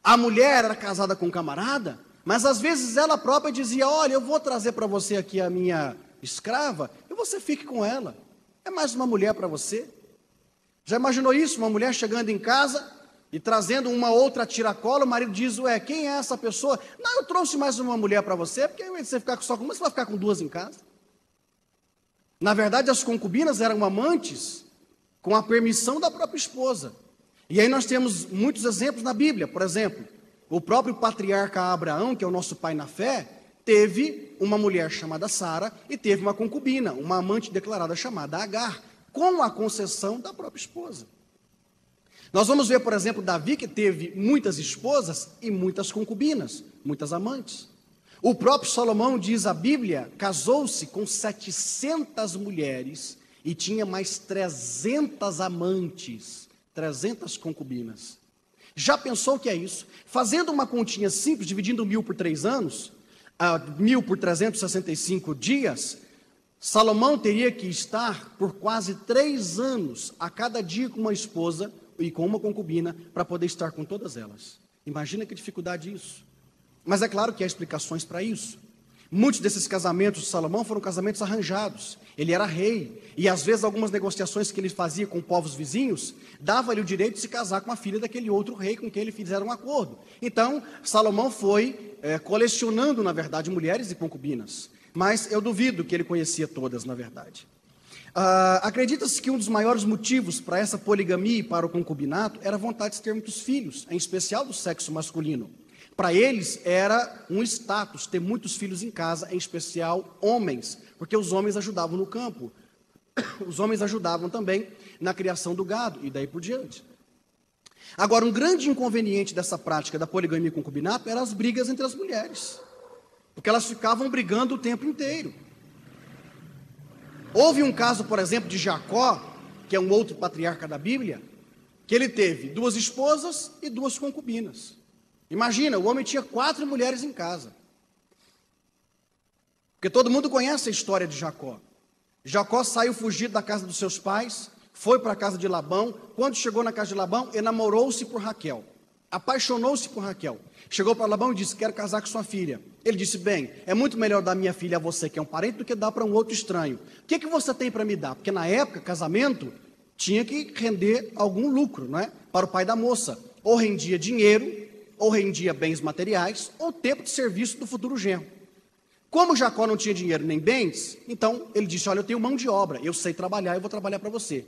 A mulher era casada com um camarada, mas às vezes ela própria dizia: olha, eu vou trazer para você aqui a minha escrava e você fique com ela. É mais uma mulher para você. Já imaginou isso? Uma mulher chegando em casa e trazendo uma outra tiracola, o marido diz: ué, quem é essa pessoa? Não, eu trouxe mais uma mulher para você, porque ao invés de você ficar só com uma, você vai ficar com 2 em casa. Na verdade, as concubinas eram amantes com a permissão da própria esposa. E aí nós temos muitos exemplos na Bíblia. Por exemplo, o próprio patriarca Abraão, que é o nosso pai na fé, teve uma mulher chamada Sara e teve uma concubina, uma amante declarada chamada Agar, com a concessão da própria esposa. Nós vamos ver, por exemplo, Davi, que teve muitas esposas e muitas concubinas, muitas amantes. O próprio Salomão, diz a Bíblia, casou-se com 700 mulheres e tinha mais 300 amantes, 300 concubinas. Já pensou o que é isso? Fazendo uma continha simples, dividindo 1.000 por 3 anos, 1.000 por 365 dias, Salomão teria que estar por quase 3 anos, a cada dia com uma esposa e com uma concubina, para poder estar com todas elas. Imagina que dificuldade isso. Mas é claro que há explicações para isso. Muitos desses casamentos de Salomão foram casamentos arranjados. Ele era rei, e às vezes algumas negociações que ele fazia com povos vizinhos, dava-lhe o direito de se casar com a filha daquele outro rei com quem ele fizeram um acordo. Então, Salomão foi colecionando, na verdade, mulheres e concubinas. Mas eu duvido que ele conhecia todas, na verdade. Acredita-se que um dos maiores motivos para essa poligamia e para o concubinato era a vontade de ter muitos filhos, em especial do sexo masculino. Para eles era um status ter muitos filhos em casa, em especial homens, porque os homens ajudavam no campo. Os homens ajudavam também na criação do gado e daí por diante. Agora, um grande inconveniente dessa prática da poligamia e concubinato eram as brigas entre as mulheres, porque elas ficavam brigando o tempo inteiro. Houve um caso, por exemplo, de Jacó, que é um outro patriarca da Bíblia, que ele teve 2 esposas e 2 concubinas. Imagina, o homem tinha 4 mulheres em casa. Porque todo mundo conhece a história de Jacó. Jacó saiu fugido da casa dos seus pais, foi para a casa de Labão. Quando chegou na casa de Labão, enamorou-se por Raquel. Apaixonou-se por Raquel. Chegou para Labão e disse: quero casar com sua filha. Ele disse: bem, é muito melhor dar minha filha a você, que é um parente, do que dar para um outro estranho. O que você tem para me dar? Porque na época, casamento tinha que render algum lucro, não é? Para o pai da moça. Ou rendia dinheiro, ou rendia bens materiais, ou tempo de serviço do futuro genro. Como Jacó não tinha dinheiro nem bens, então ele disse: olha, eu tenho mão de obra, eu sei trabalhar, eu vou trabalhar para você.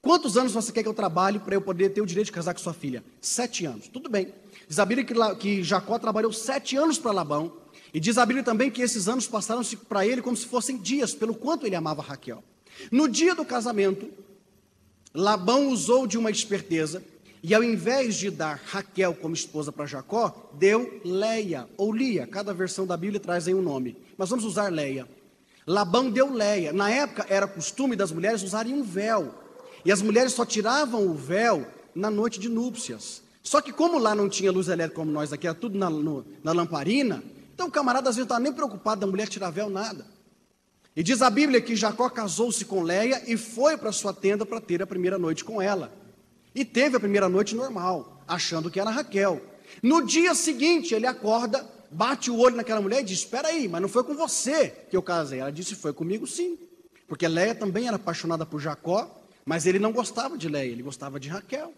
Quantos anos você quer que eu trabalhe para eu poder ter o direito de casar com sua filha? 7 anos. Tudo bem. Diz a Bíblia que Jacó trabalhou 7 anos para Labão, e diz a Bíblia também que esses anos passaram-se para ele como se fossem dias, pelo quanto ele amava Raquel. No dia do casamento, Labão usou de uma esperteza, e ao invés de dar Raquel como esposa para Jacó, deu Leia, ou Lia. Cada versão da Bíblia traz aí um nome, mas vamos usar Leia. Labão deu Leia. Na época era costume das mulheres usarem um véu, e as mulheres só tiravam o véu na noite de núpcias. Só que como lá não tinha luz elétrica como nós aqui, era tudo na lamparina, então o camarada às vezes não estava nem preocupado da mulher tirar véu, nada. E diz a Bíblia que Jacó casou-se com Leia e foi para sua tenda para ter a primeira noite com ela. E teve a primeira noite normal, achando que era Raquel. No dia seguinte ele acorda, bate o olho naquela mulher e diz: espera aí, mas não foi com você que eu casei. Ela disse: foi comigo sim, porque Leia também era apaixonada por Jacó, mas ele não gostava de Leia, ele gostava de Raquel.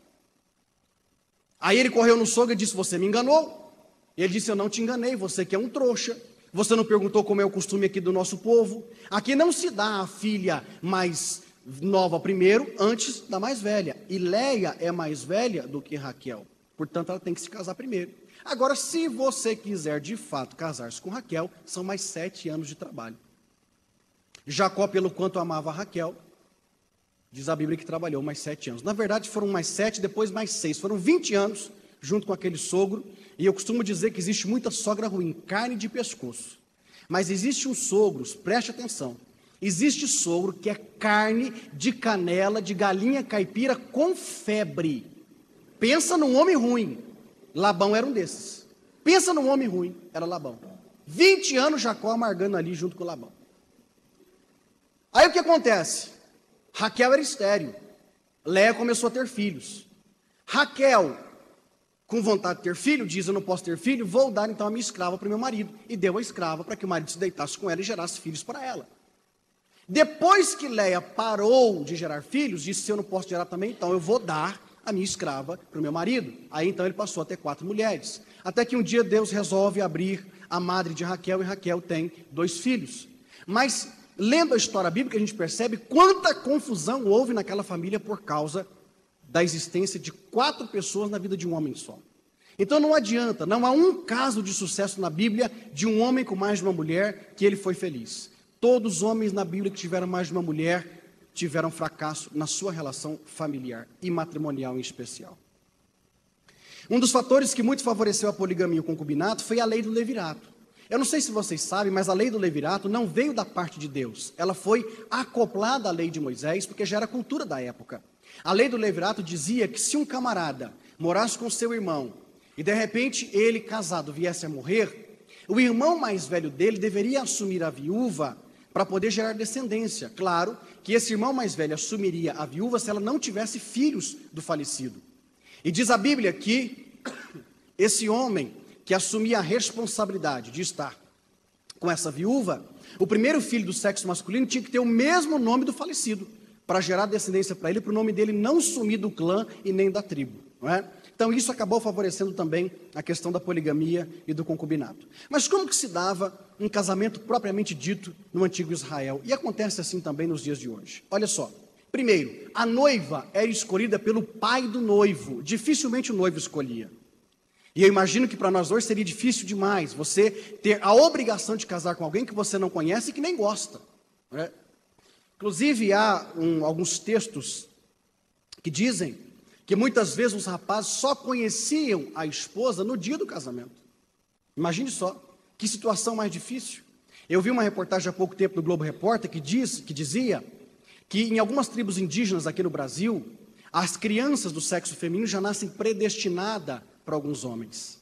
Aí ele correu no sogro e disse: você me enganou. Ele disse: eu não te enganei, você que é um trouxa. Você não perguntou como é o costume aqui do nosso povo. Aqui não se dá a filha mais nova primeiro, antes da mais velha. E Leia é mais velha do que Raquel, portanto ela tem que se casar primeiro. Agora, se você quiser de fato casar-se com Raquel, são mais 7 anos de trabalho. Jacó, pelo quanto amava Raquel, diz a Bíblia que trabalhou mais 7 anos. Na verdade foram mais 7, depois mais 6, foram 20 anos junto com aquele sogro. E eu costumo dizer que existe muita sogra ruim, carne de pescoço. Mas existe um sogro, preste atenção, existe sogro que é carne de canela, de galinha caipira com febre. Pensa num homem ruim. Labão era um desses. Pensa num homem ruim, era Labão. 20 anos Jacó amargando ali junto com Labão. Aí o que acontece? Raquel era estéril. Leia começou a ter filhos. Raquel, com vontade de ter filho, diz: eu não posso ter filho, vou dar então a minha escrava para o meu marido. E deu a escrava para que o marido se deitasse com ela e gerasse filhos para ela. Depois que Leia parou de gerar filhos, disse: se eu não posso gerar também, então eu vou dar a minha escrava para o meu marido. Aí então ele passou a ter 4 mulheres. Até que um dia Deus resolve abrir a madre de Raquel, e Raquel tem 2 filhos. Mas, lendo a história bíblica, a gente percebe quanta confusão houve naquela família por causa da existência de 4 pessoas na vida de um homem só. Então não adianta, não há um caso de sucesso na Bíblia de um homem com mais de uma mulher que ele foi feliz. Todos os homens na Bíblia que tiveram mais de uma mulher tiveram fracasso na sua relação familiar e matrimonial em especial. Um dos fatores que muito favoreceu a poligamia e o concubinato foi a lei do levirato. Eu não sei se vocês sabem, mas a lei do levirato não veio da parte de Deus. Ela foi acoplada à lei de Moisés, porque já era cultura da época. A lei do levirato dizia que se um camarada morasse com seu irmão, e de repente ele, casado, viesse a morrer, o irmão mais velho dele deveria assumir a viúva para poder gerar descendência. Claro que esse irmão mais velho assumiria a viúva se ela não tivesse filhos do falecido. E diz a Bíblia que esse homem que assumia a responsabilidade de estar com essa viúva, o primeiro filho do sexo masculino tinha que ter o mesmo nome do falecido, para gerar descendência para ele, para o nome dele não sumir do clã e nem da tribo, não é? Então isso acabou favorecendo também a questão da poligamia e do concubinato. Mas como que se dava um casamento propriamente dito no antigo Israel? E acontece assim também nos dias de hoje. Olha só, primeiro, a noiva era escolhida pelo pai do noivo, dificilmente o noivo escolhia. E eu imagino que para nós hoje seria difícil demais você ter a obrigação de casar com alguém que você não conhece e que nem gosta, não é? Inclusive, há alguns textos que dizem que muitas vezes os rapazes só conheciam a esposa no dia do casamento. Imagine só, que situação mais difícil. Eu vi uma reportagem há pouco tempo no Globo Repórter que dizia que em algumas tribos indígenas aqui no Brasil, as crianças do sexo feminino já nascem predestinadas para alguns homens.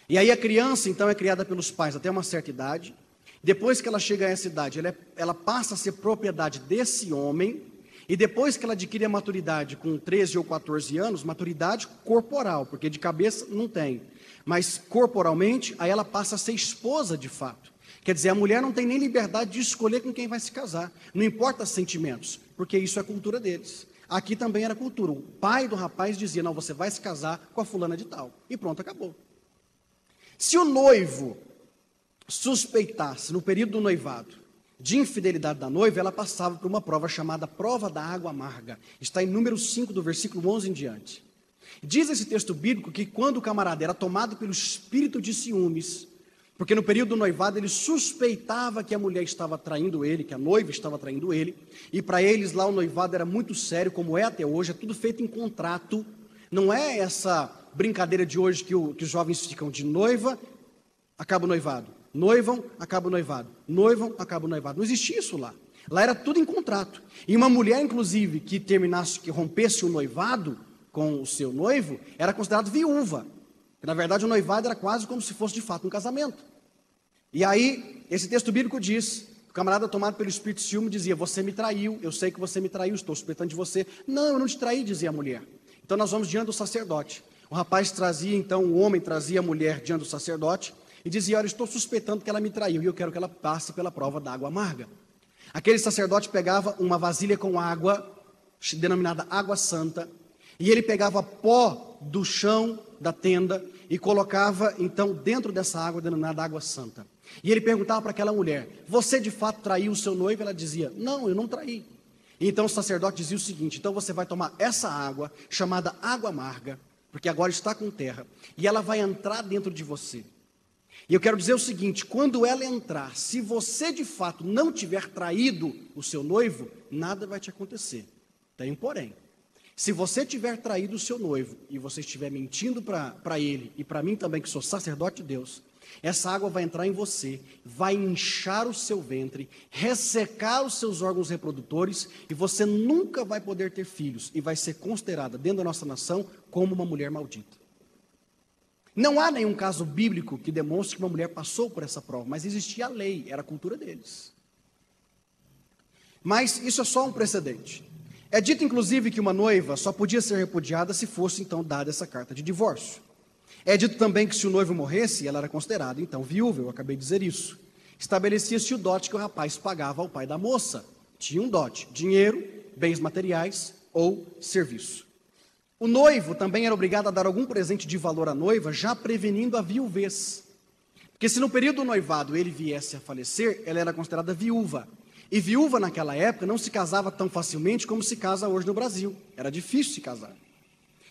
E aí a criança, então, é criada pelos pais até uma certa idade. Depois que ela chega a essa idade, ela passa a ser propriedade desse homem, e depois que ela adquire a maturidade com 13 ou 14 anos, maturidade corporal, porque de cabeça não tem, mas corporalmente, aí ela passa a ser esposa de fato. Quer dizer, a mulher não tem nem liberdade de escolher com quem vai se casar, não importa os sentimentos, porque isso é a cultura deles. Aqui também era cultura, o pai do rapaz dizia, não, você vai se casar com a fulana de tal, e pronto, acabou. Se o noivo suspeitasse, no período do noivado, de infidelidade da noiva, ela passava por uma prova chamada prova da água amarga. Está em Números 5, do versículo 11 em diante. Diz esse texto bíblico que quando o camarada era tomado pelo espírito de ciúmes, porque no período do noivado ele suspeitava que a mulher estava traindo ele, que a noiva estava traindo ele, e para eles lá o noivado era muito sério, como é até hoje, é tudo feito em contrato, não é essa brincadeira de hoje que os jovens ficam de noiva, acaba o noivado. Noivam, acaba o noivado. Noivam, acaba o noivado. Não existia isso lá. Lá era tudo em contrato. E uma mulher, inclusive, que terminasse, que rompesse o noivado com o seu noivo, era considerada viúva. Porque, na verdade, o noivado era quase como se fosse, de fato, um casamento. E aí, esse texto bíblico diz, o camarada tomado pelo espírito de ciúme dizia, você me traiu, eu sei que você me traiu, estou suspeitando de você. Não, eu não te traí, dizia a mulher. Então, nós vamos diante do sacerdote. O rapaz trazia, então, o homem trazia a mulher diante do sacerdote, e dizia, olha, estou suspeitando que ela me traiu, e eu quero que ela passe pela prova da água amarga. Aquele sacerdote pegava uma vasilha com água, denominada água santa, e ele pegava pó do chão da tenda, e colocava, então, dentro dessa água, denominada água santa. E ele perguntava para aquela mulher, você de fato traiu o seu noivo? Ela dizia, não, eu não traí. E então o sacerdote dizia o seguinte, então você vai tomar essa água, chamada água amarga, porque agora está com terra, e ela vai entrar dentro de você. E eu quero dizer o seguinte, quando ela entrar, se você de fato não tiver traído o seu noivo, nada vai te acontecer. Tem um porém. Se você tiver traído o seu noivo, e você estiver mentindo para ele, e para mim também, que sou sacerdote de Deus, essa água vai entrar em você, vai inchar o seu ventre, ressecar os seus órgãos reprodutores, e você nunca vai poder ter filhos, e vai ser considerada dentro da nossa nação como uma mulher maldita. Não há nenhum caso bíblico que demonstre que uma mulher passou por essa prova, mas existia a lei, era a cultura deles. Mas isso é só um precedente. É dito, inclusive, que uma noiva só podia ser repudiada se fosse, então, dada essa carta de divórcio. É dito também que se o noivo morresse, ela era considerada, então, viúva, eu acabei de dizer isso. Estabelecia-se o dote que o rapaz pagava ao pai da moça. Tinha um dote, dinheiro, bens materiais ou serviço. O noivo também era obrigado a dar algum presente de valor à noiva, já prevenindo a viuvez. Porque se no período do noivado ele viesse a falecer, ela era considerada viúva. E viúva naquela época não se casava tão facilmente como se casa hoje no Brasil. Era difícil se casar.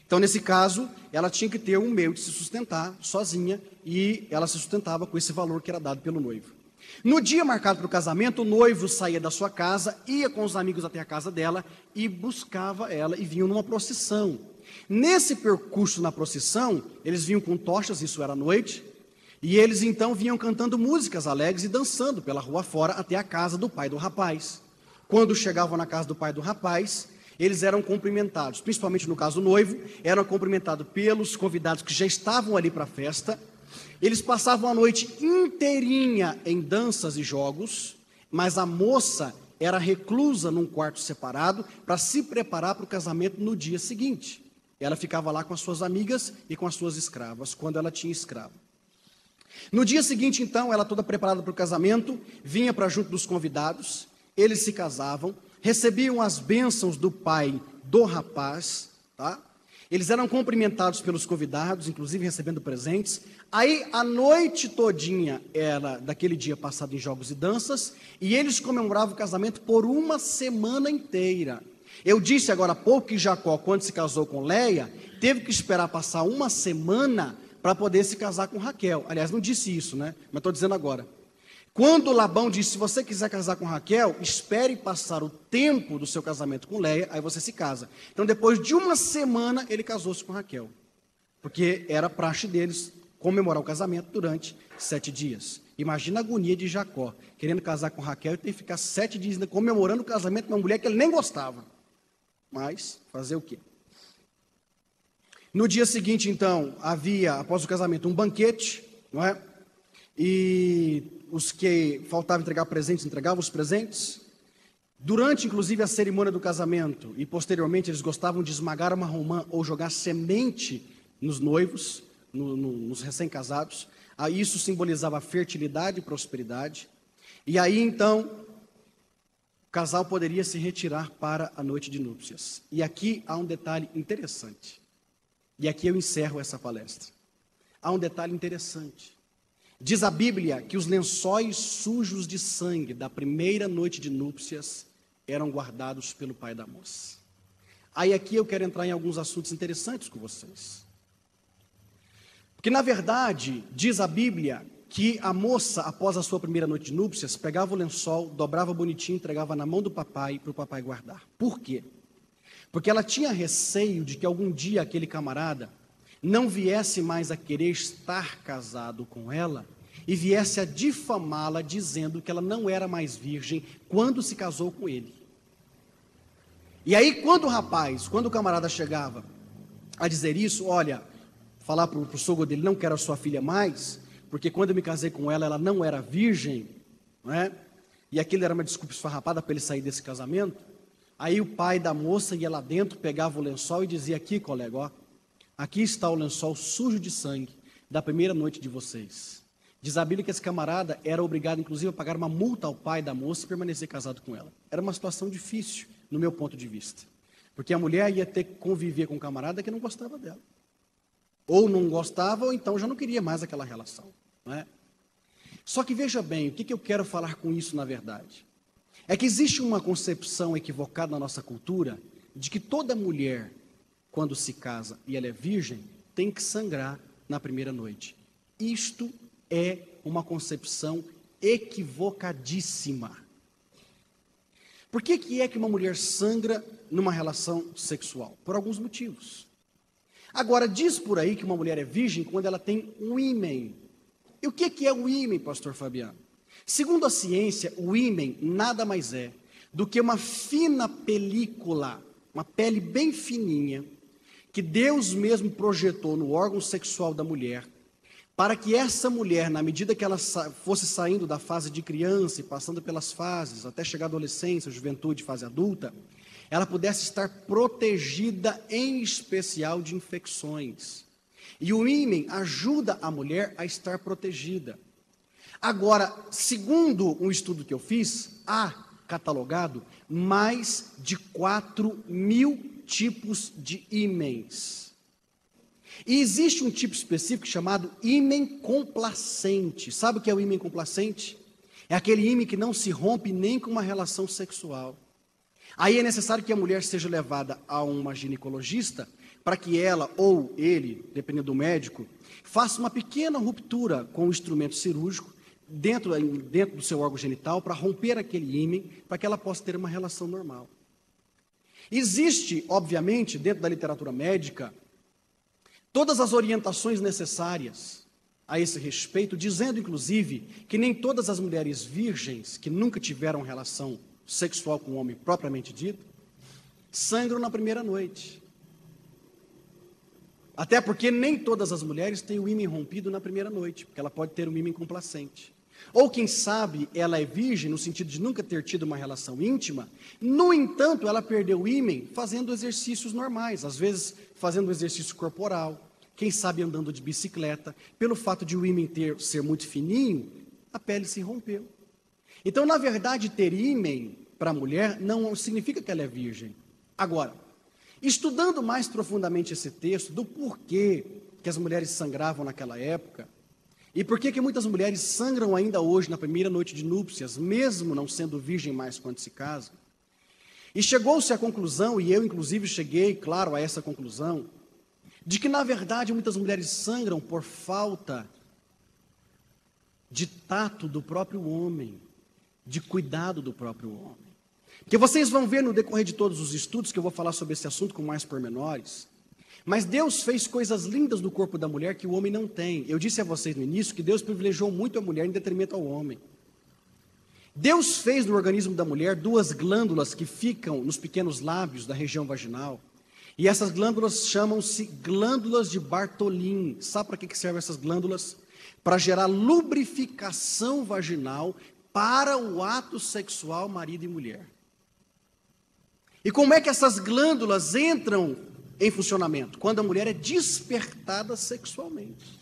Então, nesse caso, ela tinha que ter um meio de se sustentar sozinha, e ela se sustentava com esse valor que era dado pelo noivo. No dia marcado para o casamento, o noivo saía da sua casa, ia com os amigos até a casa dela e buscava ela, e vinham numa procissão. Nesse percurso na procissão, eles vinham com tochas, isso era à noite, e eles então vinham cantando músicas alegres e dançando pela rua fora até a casa do pai do rapaz. Quando chegavam na casa do pai do rapaz, eles eram cumprimentados, principalmente no caso o noivo, eram cumprimentados pelos convidados que já estavam ali para a festa. Eles passavam a noite inteirinha em danças e jogos, mas a moça era reclusa num quarto separado para se preparar para o casamento no dia seguinte. Ela ficava lá com as suas amigas e com as suas escravas, quando ela tinha escravo. No dia seguinte, então, ela toda preparada para o casamento, vinha para junto dos convidados, eles se casavam, recebiam as bênçãos do pai do rapaz, tá? Eles eram cumprimentados pelos convidados, inclusive recebendo presentes. Aí a noite todinha era daquele dia passado em jogos e danças, e eles comemoravam o casamento por uma semana inteira. Eu disse agora há pouco que Jacó, quando se casou com Leia, teve que esperar passar uma semana para poder se casar com Raquel. Aliás, não disse isso, né? Mas estou dizendo agora. Quando Labão disse, se você quiser casar com Raquel, espere passar o tempo do seu casamento com Leia, aí você se casa. Então, depois de uma semana, ele casou-se com Raquel. Porque era praxe deles comemorar o casamento durante 7 dias. Imagina a agonia de Jacó, querendo casar com Raquel e ter que ficar 7 dias ainda comemorando o casamento de uma mulher que ele nem gostava. Mas, fazer o quê? No dia seguinte, então, havia, após o casamento, um banquete, não é? E os que faltavam entregar presentes, entregavam os presentes. Durante, inclusive, a cerimônia do casamento, e posteriormente, eles gostavam de esmagar uma romã ou jogar semente nos noivos, nos recém-casados. Aí isso simbolizava fertilidade e prosperidade. E aí, então, o casal poderia se retirar para a noite de núpcias. E aqui há um detalhe interessante. E aqui eu encerro essa palestra. Há um detalhe interessante. Diz a Bíblia que os lençóis sujos de sangue da primeira noite de núpcias eram guardados pelo pai da moça. Aí aqui eu quero entrar em alguns assuntos interessantes com vocês. Porque na verdade, diz a Bíblia que a moça, após a sua primeira noite de núpcias, pegava o lençol, dobrava bonitinho, entregava na mão do papai para o papai guardar. Por quê? Porque ela tinha receio de que algum dia aquele camarada não viesse mais a querer estar casado com ela e viesse a difamá-la dizendo que ela não era mais virgem quando se casou com ele. E aí quando o camarada chegava a dizer isso, olha, falar para o sogro dele, não quero a sua filha mais, porque quando eu me casei com ela, ela não era virgem, não é? E aquilo era uma desculpa esfarrapada para ele sair desse casamento. Aí o pai da moça ia lá dentro, pegava o lençol e dizia, aqui colega, ó, aqui está o lençol sujo de sangue da primeira noite de vocês. Diz a Bíblia que esse camarada era obrigado, inclusive, a pagar uma multa ao pai da moça e permanecer casado com ela. Era uma situação difícil, no meu ponto de vista. Porque a mulher ia ter que conviver com um camarada que não gostava dela. Ou não gostava, ou então já não queria mais aquela relação. Não é? Só que veja bem, o que eu quero falar com isso na verdade? É que existe uma concepção equivocada na nossa cultura de que toda mulher, quando se casa e ela é virgem, tem que sangrar na primeira noite. Isto é uma concepção equivocadíssima. Por que é que uma mulher sangra numa relação sexual? Por alguns motivos. Agora, diz por aí que uma mulher é virgem quando ela tem um ímen. E o que é o ímen, pastor Fabiano? Segundo a ciência, o ímen nada mais é do que uma fina película, uma pele bem fininha, que Deus mesmo projetou no órgão sexual da mulher, para que essa mulher, na medida que ela fosse saindo da fase de criança e passando pelas fases, até chegar à adolescência, juventude, fase adulta, ela pudesse estar protegida, em especial de infecções. E o ímen ajuda a mulher a estar protegida. Agora, segundo um estudo que eu fiz, há catalogado mais de 4.000 tipos de ímens. E existe um tipo específico chamado ímen complacente. Sabe o que é o ímen complacente? É aquele ímen que não se rompe nem com uma relação sexual. Aí é necessário que a mulher seja levada a uma ginecologista para que ela ou ele, dependendo do médico, faça uma pequena ruptura com o instrumento cirúrgico dentro do seu órgão genital para romper aquele ímen, para que ela possa ter uma relação normal. Existe, obviamente, dentro da literatura médica, todas as orientações necessárias a esse respeito, dizendo, inclusive, que nem todas as mulheres virgens que nunca tiveram relação sexual com o homem propriamente dito, sangram na primeira noite. Até porque nem todas as mulheres têm o ímen rompido na primeira noite, porque ela pode ter um ímen complacente. Ou quem sabe ela é virgem no sentido de nunca ter tido uma relação íntima, no entanto ela perdeu o ímen fazendo exercícios normais, às vezes fazendo exercício corporal, quem sabe andando de bicicleta, pelo fato de o ímen ser muito fininho, a pele se rompeu. Então, na verdade, ter ímen para a mulher não significa que ela é virgem. Agora, estudando mais profundamente esse texto, do porquê que as mulheres sangravam naquela época, e por que muitas mulheres sangram ainda hoje na primeira noite de núpcias, mesmo não sendo virgem mais quando se casam, e chegou-se à conclusão, e eu inclusive cheguei, claro, a essa conclusão, de que na verdade muitas mulheres sangram por falta de tato do próprio homem, de cuidado do próprio homem. Que vocês vão ver no decorrer de todos os estudos, que eu vou falar sobre esse assunto com mais pormenores, mas Deus fez coisas lindas no corpo da mulher que o homem não tem. Eu disse a vocês no início que Deus privilegiou muito a mulher em detrimento ao homem. Deus fez no organismo da mulher 2 glândulas que ficam nos pequenos lábios da região vaginal, e essas glândulas chamam-se glândulas de Bartholin. Sabe para que servem essas glândulas? Para gerar lubrificação vaginal para o ato sexual marido e mulher. E como é que essas glândulas entram em funcionamento? Quando a mulher é despertada sexualmente.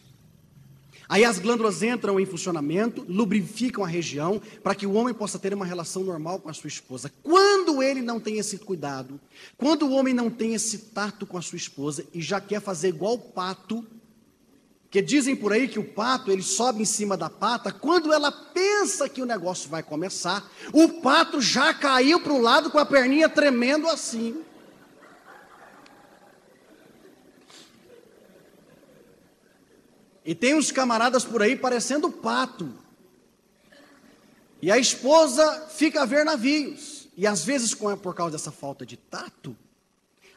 Aí as glândulas entram em funcionamento, lubrificam a região, para que o homem possa ter uma relação normal com a sua esposa. Quando ele não tem esse cuidado, quando o homem não tem esse tato com a sua esposa, e já quer fazer igual o pato, que dizem por aí que o pato, ele sobe em cima da pata, quando ela pensa que o negócio vai começar, o pato já caiu para o lado com a perninha tremendo assim. E tem uns camaradas por aí parecendo pato. E a esposa fica a ver navios. E às vezes, por causa dessa falta de tato,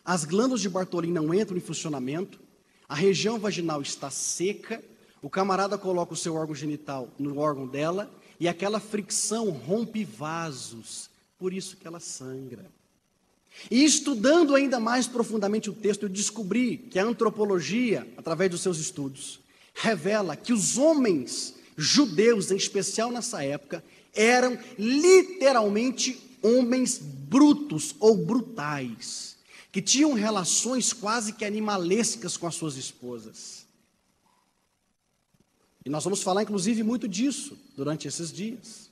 as glândulas de Bartholin não entram em funcionamento, a região vaginal está seca, o camarada coloca o seu órgão genital no órgão dela, e aquela fricção rompe vasos, por isso que ela sangra. E estudando ainda mais profundamente o texto, eu descobri que a antropologia, através dos seus estudos, revela que os homens judeus, em especial nessa época, eram literalmente homens brutos ou brutais, que tinham relações quase que animalescas com as suas esposas. E nós vamos falar inclusive muito disso durante esses dias.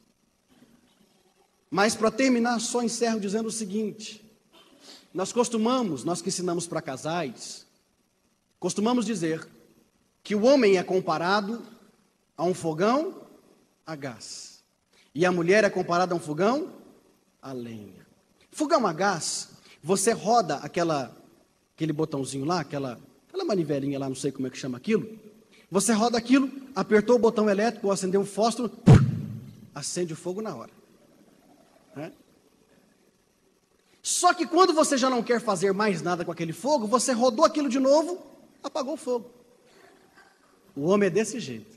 Mas para terminar, só encerro dizendo o seguinte: nós que ensinamos para casais, costumamos dizer que o homem é comparado a um fogão a gás, e a mulher é comparada a um fogão a lenha. Fogão a gás, você roda aquele botãozinho lá, aquela manivelinha lá, não sei como é que chama aquilo, você roda aquilo, apertou o botão elétrico ou acendeu um fósforo, acende o fogo na hora. Só que quando você já não quer fazer mais nada com aquele fogo, você rodou aquilo de novo, apagou o fogo. O homem é desse jeito.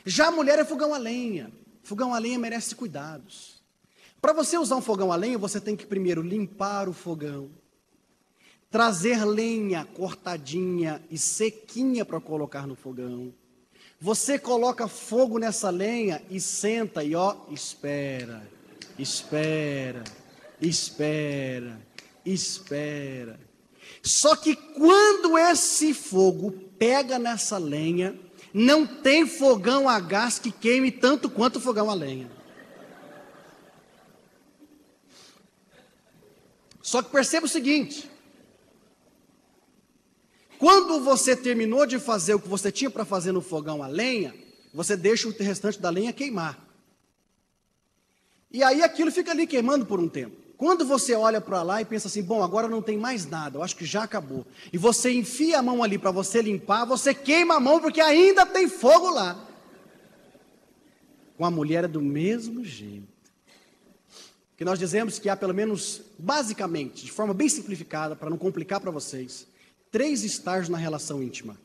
Já a mulher é fogão a lenha. Fogão a lenha merece cuidados. Para você usar um fogão a lenha, você tem que primeiro limpar o fogão, trazer lenha cortadinha e sequinha para colocar no fogão. Você coloca fogo nessa lenha e senta e espera, espera, espera, espera. Só que quando esse fogo pega nessa lenha, não tem fogão a gás que queime tanto quanto o fogão a lenha. Só que perceba o seguinte: quando você terminou de fazer o que você tinha para fazer no fogão a lenha, você deixa o restante da lenha queimar. E aí aquilo fica ali queimando por um tempo. Quando você olha para lá e pensa assim, bom, agora não tem mais nada, eu acho que já acabou. E você enfia a mão ali para você limpar, você queima a mão porque ainda tem fogo lá. Com a mulher é do mesmo jeito. Que nós dizemos que há pelo menos, basicamente, de forma bem simplificada, para não complicar para vocês, 3 estágios na relação íntima.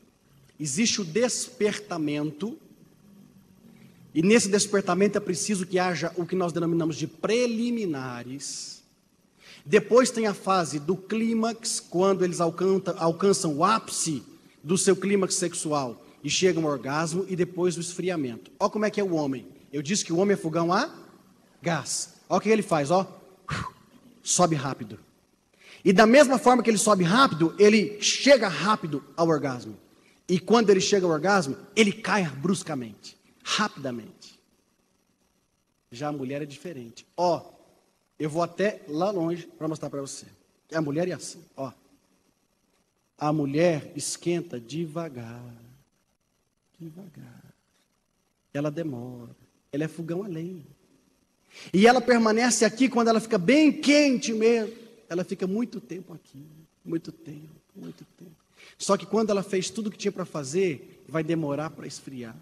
Existe o despertamento, e nesse despertamento é preciso que haja o que nós denominamos de preliminares. Depois tem a fase do clímax, quando eles alcançam o ápice do seu clímax sexual e chegam ao orgasmo, e depois o esfriamento. Olha como é que é o homem. Eu disse que o homem é fogão a gás. Olha o que ele faz, ó. Sobe rápido. E da mesma forma que ele sobe rápido, ele chega rápido ao orgasmo. E quando ele chega ao orgasmo, ele cai bruscamente, rapidamente. Já a mulher é diferente. Ó, eu vou até lá longe para mostrar para você. A mulher é assim, ó. A mulher esquenta devagar. Devagar. Ela demora. Ela é fogão a lenha. E ela permanece aqui quando ela fica bem quente mesmo. Ela fica muito tempo aqui. Muito tempo, muito tempo. Só que quando ela fez tudo o que tinha para fazer, vai demorar para esfriar.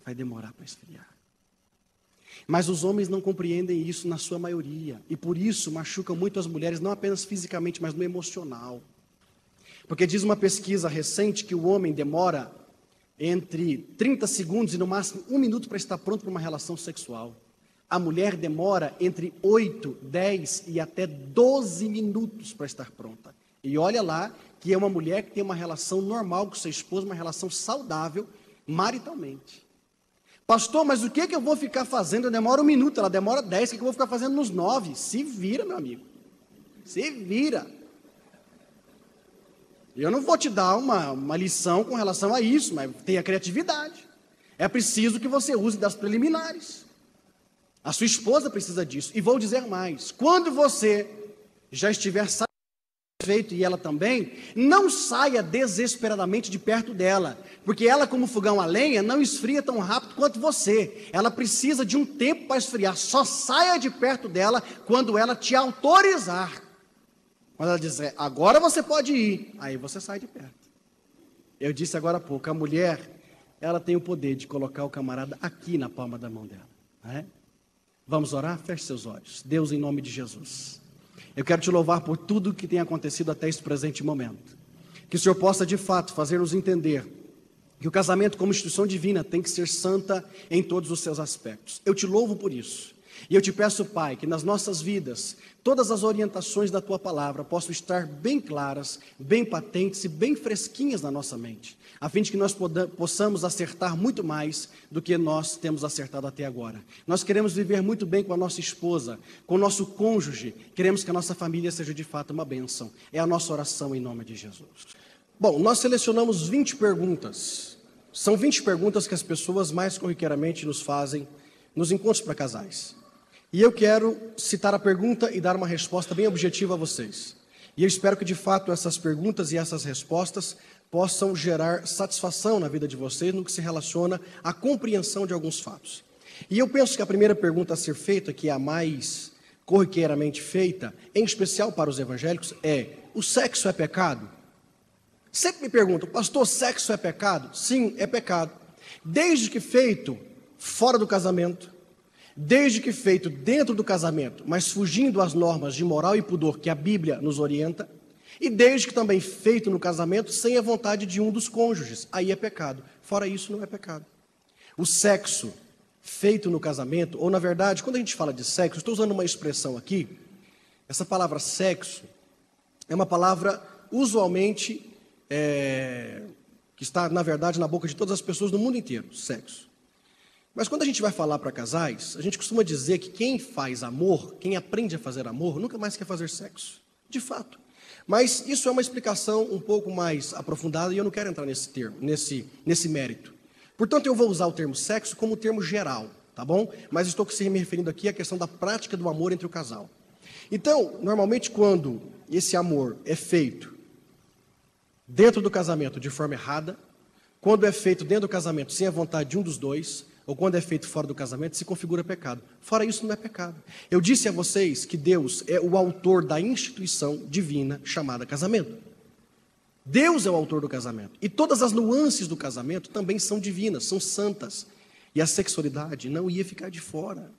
Vai demorar para esfriar. Mas os homens não compreendem isso na sua maioria. E por isso machucam muito as mulheres, não apenas fisicamente, mas no emocional. Porque diz uma pesquisa recente que o homem demora entre 30 segundos e no máximo 1 minuto para estar pronto para uma relação sexual. A mulher demora entre 8, 10 e até 12 minutos para estar pronta. E olha lá que é uma mulher que tem uma relação normal com sua esposa, uma relação saudável maritalmente. Pastor, mas o que eu vou ficar fazendo? Eu demoro 1 minuto, ela demora 10, o que eu vou ficar fazendo nos 9? Se vira, meu amigo. Se vira. Eu não vou te dar uma lição com relação a isso, mas tenha criatividade. É preciso que você use das preliminares. A sua esposa precisa disso. E vou dizer mais, quando você já estiver satisfeito e ela também, não saia desesperadamente de perto dela, porque ela, como fogão a lenha, não esfria tão rápido quanto você. Ela precisa de um tempo para esfriar. Só saia de perto dela quando ela te autorizar. Quando ela dizer, agora você pode ir, aí você sai de perto. Eu disse agora há pouco, a mulher, ela tem o poder de colocar o camarada aqui na palma da mão dela. Não é? Vamos orar? Feche seus olhos. Deus, em nome de Jesus, eu quero te louvar por tudo que tem acontecido até esse presente momento. Que o Senhor possa, de fato, fazer-nos entender que o casamento como instituição divina tem que ser santa em todos os seus aspectos. Eu te louvo por isso. E eu te peço, Pai, que nas nossas vidas, todas as orientações da Tua Palavra possam estar bem claras, bem patentes e bem fresquinhas na nossa mente, a fim de que nós possamos acertar muito mais do que nós temos acertado até agora. Nós queremos viver muito bem com a nossa esposa, com o nosso cônjuge, queremos que a nossa família seja de fato uma bênção. É a nossa oração em nome de Jesus. Bom, nós selecionamos 20 perguntas. São 20 perguntas que as pessoas mais corriqueiramente nos fazem nos encontros para casais. E eu quero citar a pergunta e dar uma resposta bem objetiva a vocês. E eu espero que, de fato, essas perguntas e essas respostas possam gerar satisfação na vida de vocês no que se relaciona à compreensão de alguns fatos. E eu penso que a primeira pergunta a ser feita, que é a mais corriqueiramente feita, em especial para os evangélicos, é: o sexo é pecado? Sempre me perguntam, pastor, sexo é pecado? Sim, é pecado. Desde que feito fora do casamento, desde que feito dentro do casamento, mas fugindo às normas de moral e pudor que a Bíblia nos orienta, e desde que também feito no casamento sem a vontade de um dos cônjuges, aí é pecado. Fora isso, não é pecado. O sexo feito no casamento, ou na verdade, quando a gente fala de sexo, estou usando uma expressão aqui, essa palavra sexo é uma palavra usualmente que está, na verdade, na boca de todas as pessoas do mundo inteiro, sexo. Mas quando a gente vai falar para casais, a gente costuma dizer que quem faz amor, quem aprende a fazer amor, nunca mais quer fazer sexo. De fato. Mas isso é uma explicação um pouco mais aprofundada e eu não quero entrar nesse termo, nesse mérito. Portanto, eu vou usar o termo sexo como termo geral, tá bom? Mas estou se me referindo aqui à questão da prática do amor entre o casal. Então, normalmente quando esse amor é feito dentro do casamento de forma errada, quando é feito dentro do casamento sem a vontade de um dos dois, ou quando é feito fora do casamento, se configura pecado. Fora isso, não é pecado. Eu disse a vocês que Deus é o autor da instituição divina chamada casamento. Deus é o autor do casamento. E todas as nuances do casamento também são divinas, são santas. E a sexualidade não ia ficar de fora.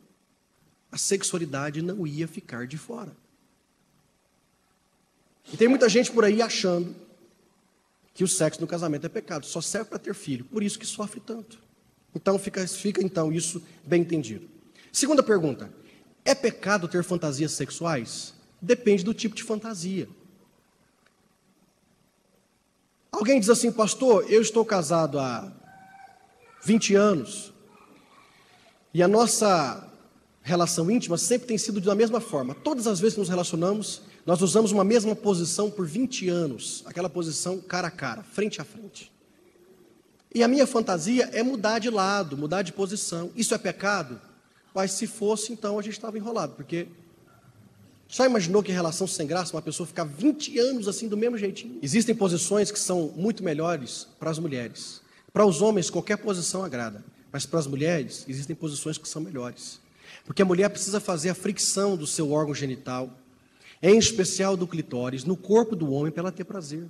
A sexualidade não ia ficar de fora. E tem muita gente por aí achando que o sexo no casamento é pecado, só serve para ter filho, por isso que sofre tanto. Então fica então isso bem entendido. Segunda pergunta: É pecado ter fantasias sexuais? Depende do tipo de fantasia. Alguém diz assim, pastor, eu estou casado há 20 anos e a nossa relação íntima sempre tem sido da mesma forma. Todas as vezes que nos relacionamos, nós usamos uma mesma posição por 20 anos, aquela posição cara a cara, frente a frente. E a minha fantasia é mudar de lado, mudar de posição. Isso é pecado? Mas se fosse, então a gente estava enrolado, porque só imaginou que relação sem graça, uma pessoa ficar 20 anos assim do mesmo jeitinho? Existem posições que são muito melhores para as mulheres. Para os homens, qualquer posição agrada, mas para as mulheres, existem posições que são melhores. Porque a mulher precisa fazer a fricção do seu órgão genital, em especial do clitóris, no corpo do homem para ela ter prazer.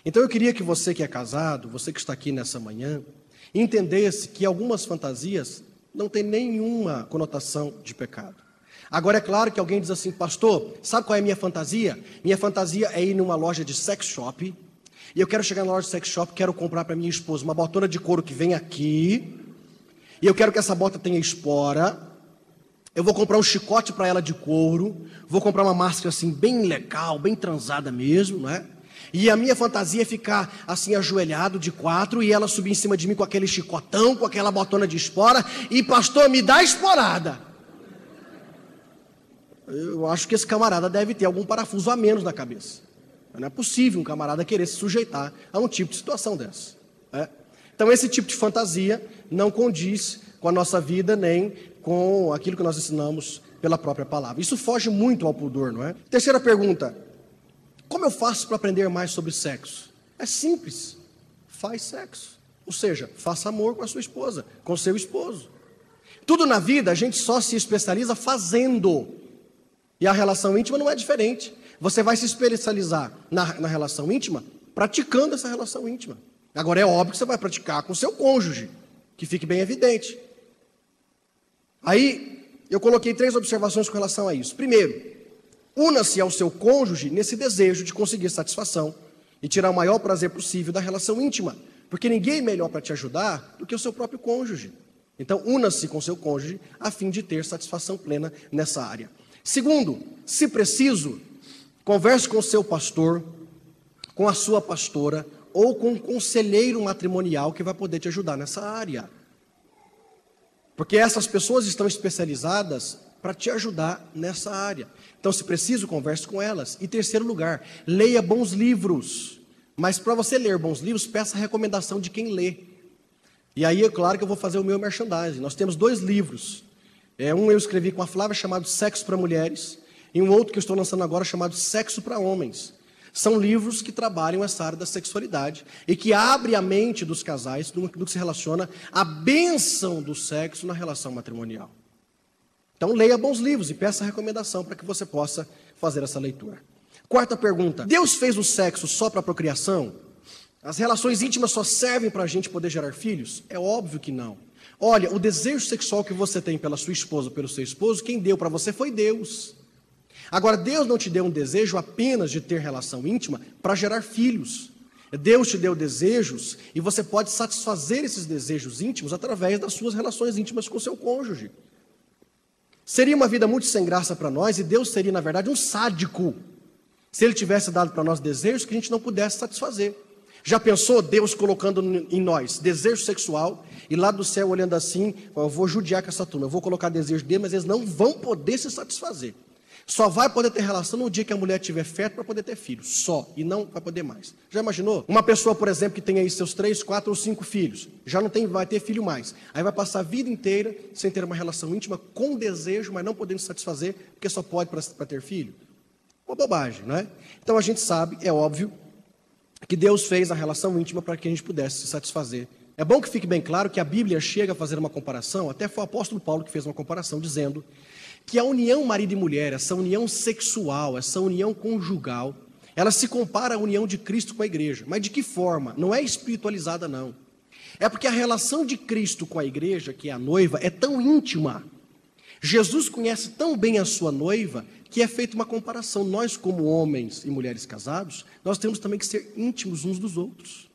Então eu queria que você que é casado, você que está aqui nessa manhã, entendesse que algumas fantasias não têm nenhuma conotação de pecado. Agora é claro que alguém diz assim, pastor, sabe qual é a minha fantasia? Minha fantasia é ir numa loja de sex shop, e eu quero chegar na loja de sex shop, quero comprar para minha esposa uma botona de couro que vem aqui, e eu quero que essa bota tenha espora, eu vou comprar um chicote para ela de couro, vou comprar uma máscara assim bem legal, bem transada mesmo, não é? E a minha fantasia é ficar assim ajoelhado de quatro e ela subir em cima de mim com aquele chicotão, com aquela botona de espora, e pastor, me dá esporada. Eu acho que esse camarada deve ter algum parafuso a menos na cabeça. Não é possível um camarada querer se sujeitar a um tipo de situação dessa. Né? Então esse tipo de fantasia não condiz com a nossa vida, nem com aquilo que nós ensinamos pela própria palavra. Isso foge muito ao pudor, não é? Terceira pergunta, como eu faço para aprender mais sobre sexo? É simples, faz sexo. Ou seja, faça amor com a sua esposa, com seu esposo. Tudo na vida a gente só se especializa fazendo. E a relação íntima não é diferente. Você vai se especializar na relação íntima praticando essa relação íntima. Agora é óbvio que você vai praticar com seu cônjuge, que fique bem evidente. Aí, eu coloquei 3 observações com relação a isso. Primeiro, una-se ao seu cônjuge nesse desejo de conseguir satisfação e tirar o maior prazer possível da relação íntima, porque ninguém é melhor para te ajudar do que o seu próprio cônjuge. Então, una-se com seu cônjuge a fim de ter satisfação plena nessa área. Segundo, se preciso, converse com o seu pastor, com a sua pastora ou com um conselheiro matrimonial que vai poder te ajudar nessa área. Porque essas pessoas estão especializadas para te ajudar nessa área. Então, se preciso, converse com elas. E terceiro lugar, leia bons livros. Mas para você ler bons livros, peça a recomendação de quem lê. E aí, é claro que eu vou fazer o meu merchandising. Nós temos 2 livros. Um eu escrevi com a Flávia, chamado Sexo para Mulheres, e um outro que eu estou lançando agora, chamado Sexo para Homens. São livros que trabalham essa área da sexualidade e que abrem a mente dos casais no que se relaciona à bênção do sexo na relação matrimonial. Então, leia bons livros e peça a recomendação para que você possa fazer essa leitura. Quarta pergunta, Deus fez o sexo só para a procriação? As relações íntimas só servem para a gente poder gerar filhos? É óbvio que não. Olha, o desejo sexual que você tem pela sua esposa, pelo seu esposo, quem deu para você foi Deus. Agora, Deus não te deu um desejo apenas de ter relação íntima para gerar filhos. Deus te deu desejos e você pode satisfazer esses desejos íntimos através das suas relações íntimas com o seu cônjuge. Seria uma vida muito sem graça para nós e Deus seria, na verdade, um sádico se Ele tivesse dado para nós desejos que a gente não pudesse satisfazer. Já pensou Deus colocando em nós desejo sexual e lá do céu olhando assim, eu vou judiar com essa turma, eu vou colocar desejo dele, mas eles não vão poder se satisfazer. Só vai poder ter relação no dia que a mulher tiver feto para poder ter filho. Só. E não vai poder mais. Já imaginou? Uma pessoa, por exemplo, que tem aí seus 3, 4 ou 5 filhos. Já não tem, vai ter filho mais. Aí vai passar a vida inteira sem ter uma relação íntima com desejo, mas não podendo satisfazer, porque só pode para ter filho. Uma bobagem, não é? Então a gente sabe, é óbvio, que Deus fez a relação íntima para que a gente pudesse se satisfazer. É bom que fique bem claro que a Bíblia chega a fazer uma comparação, até foi o apóstolo Paulo que fez uma comparação, dizendo que a união marido e mulher, essa união sexual, essa união conjugal, ela se compara à união de Cristo com a igreja. Mas de que forma? Não é espiritualizada, não. É porque a relação de Cristo com a igreja, que é a noiva, é tão íntima. Jesus conhece tão bem a sua noiva, que é feita uma comparação. Nós, como homens e mulheres casados, nós temos também que ser íntimos uns dos outros.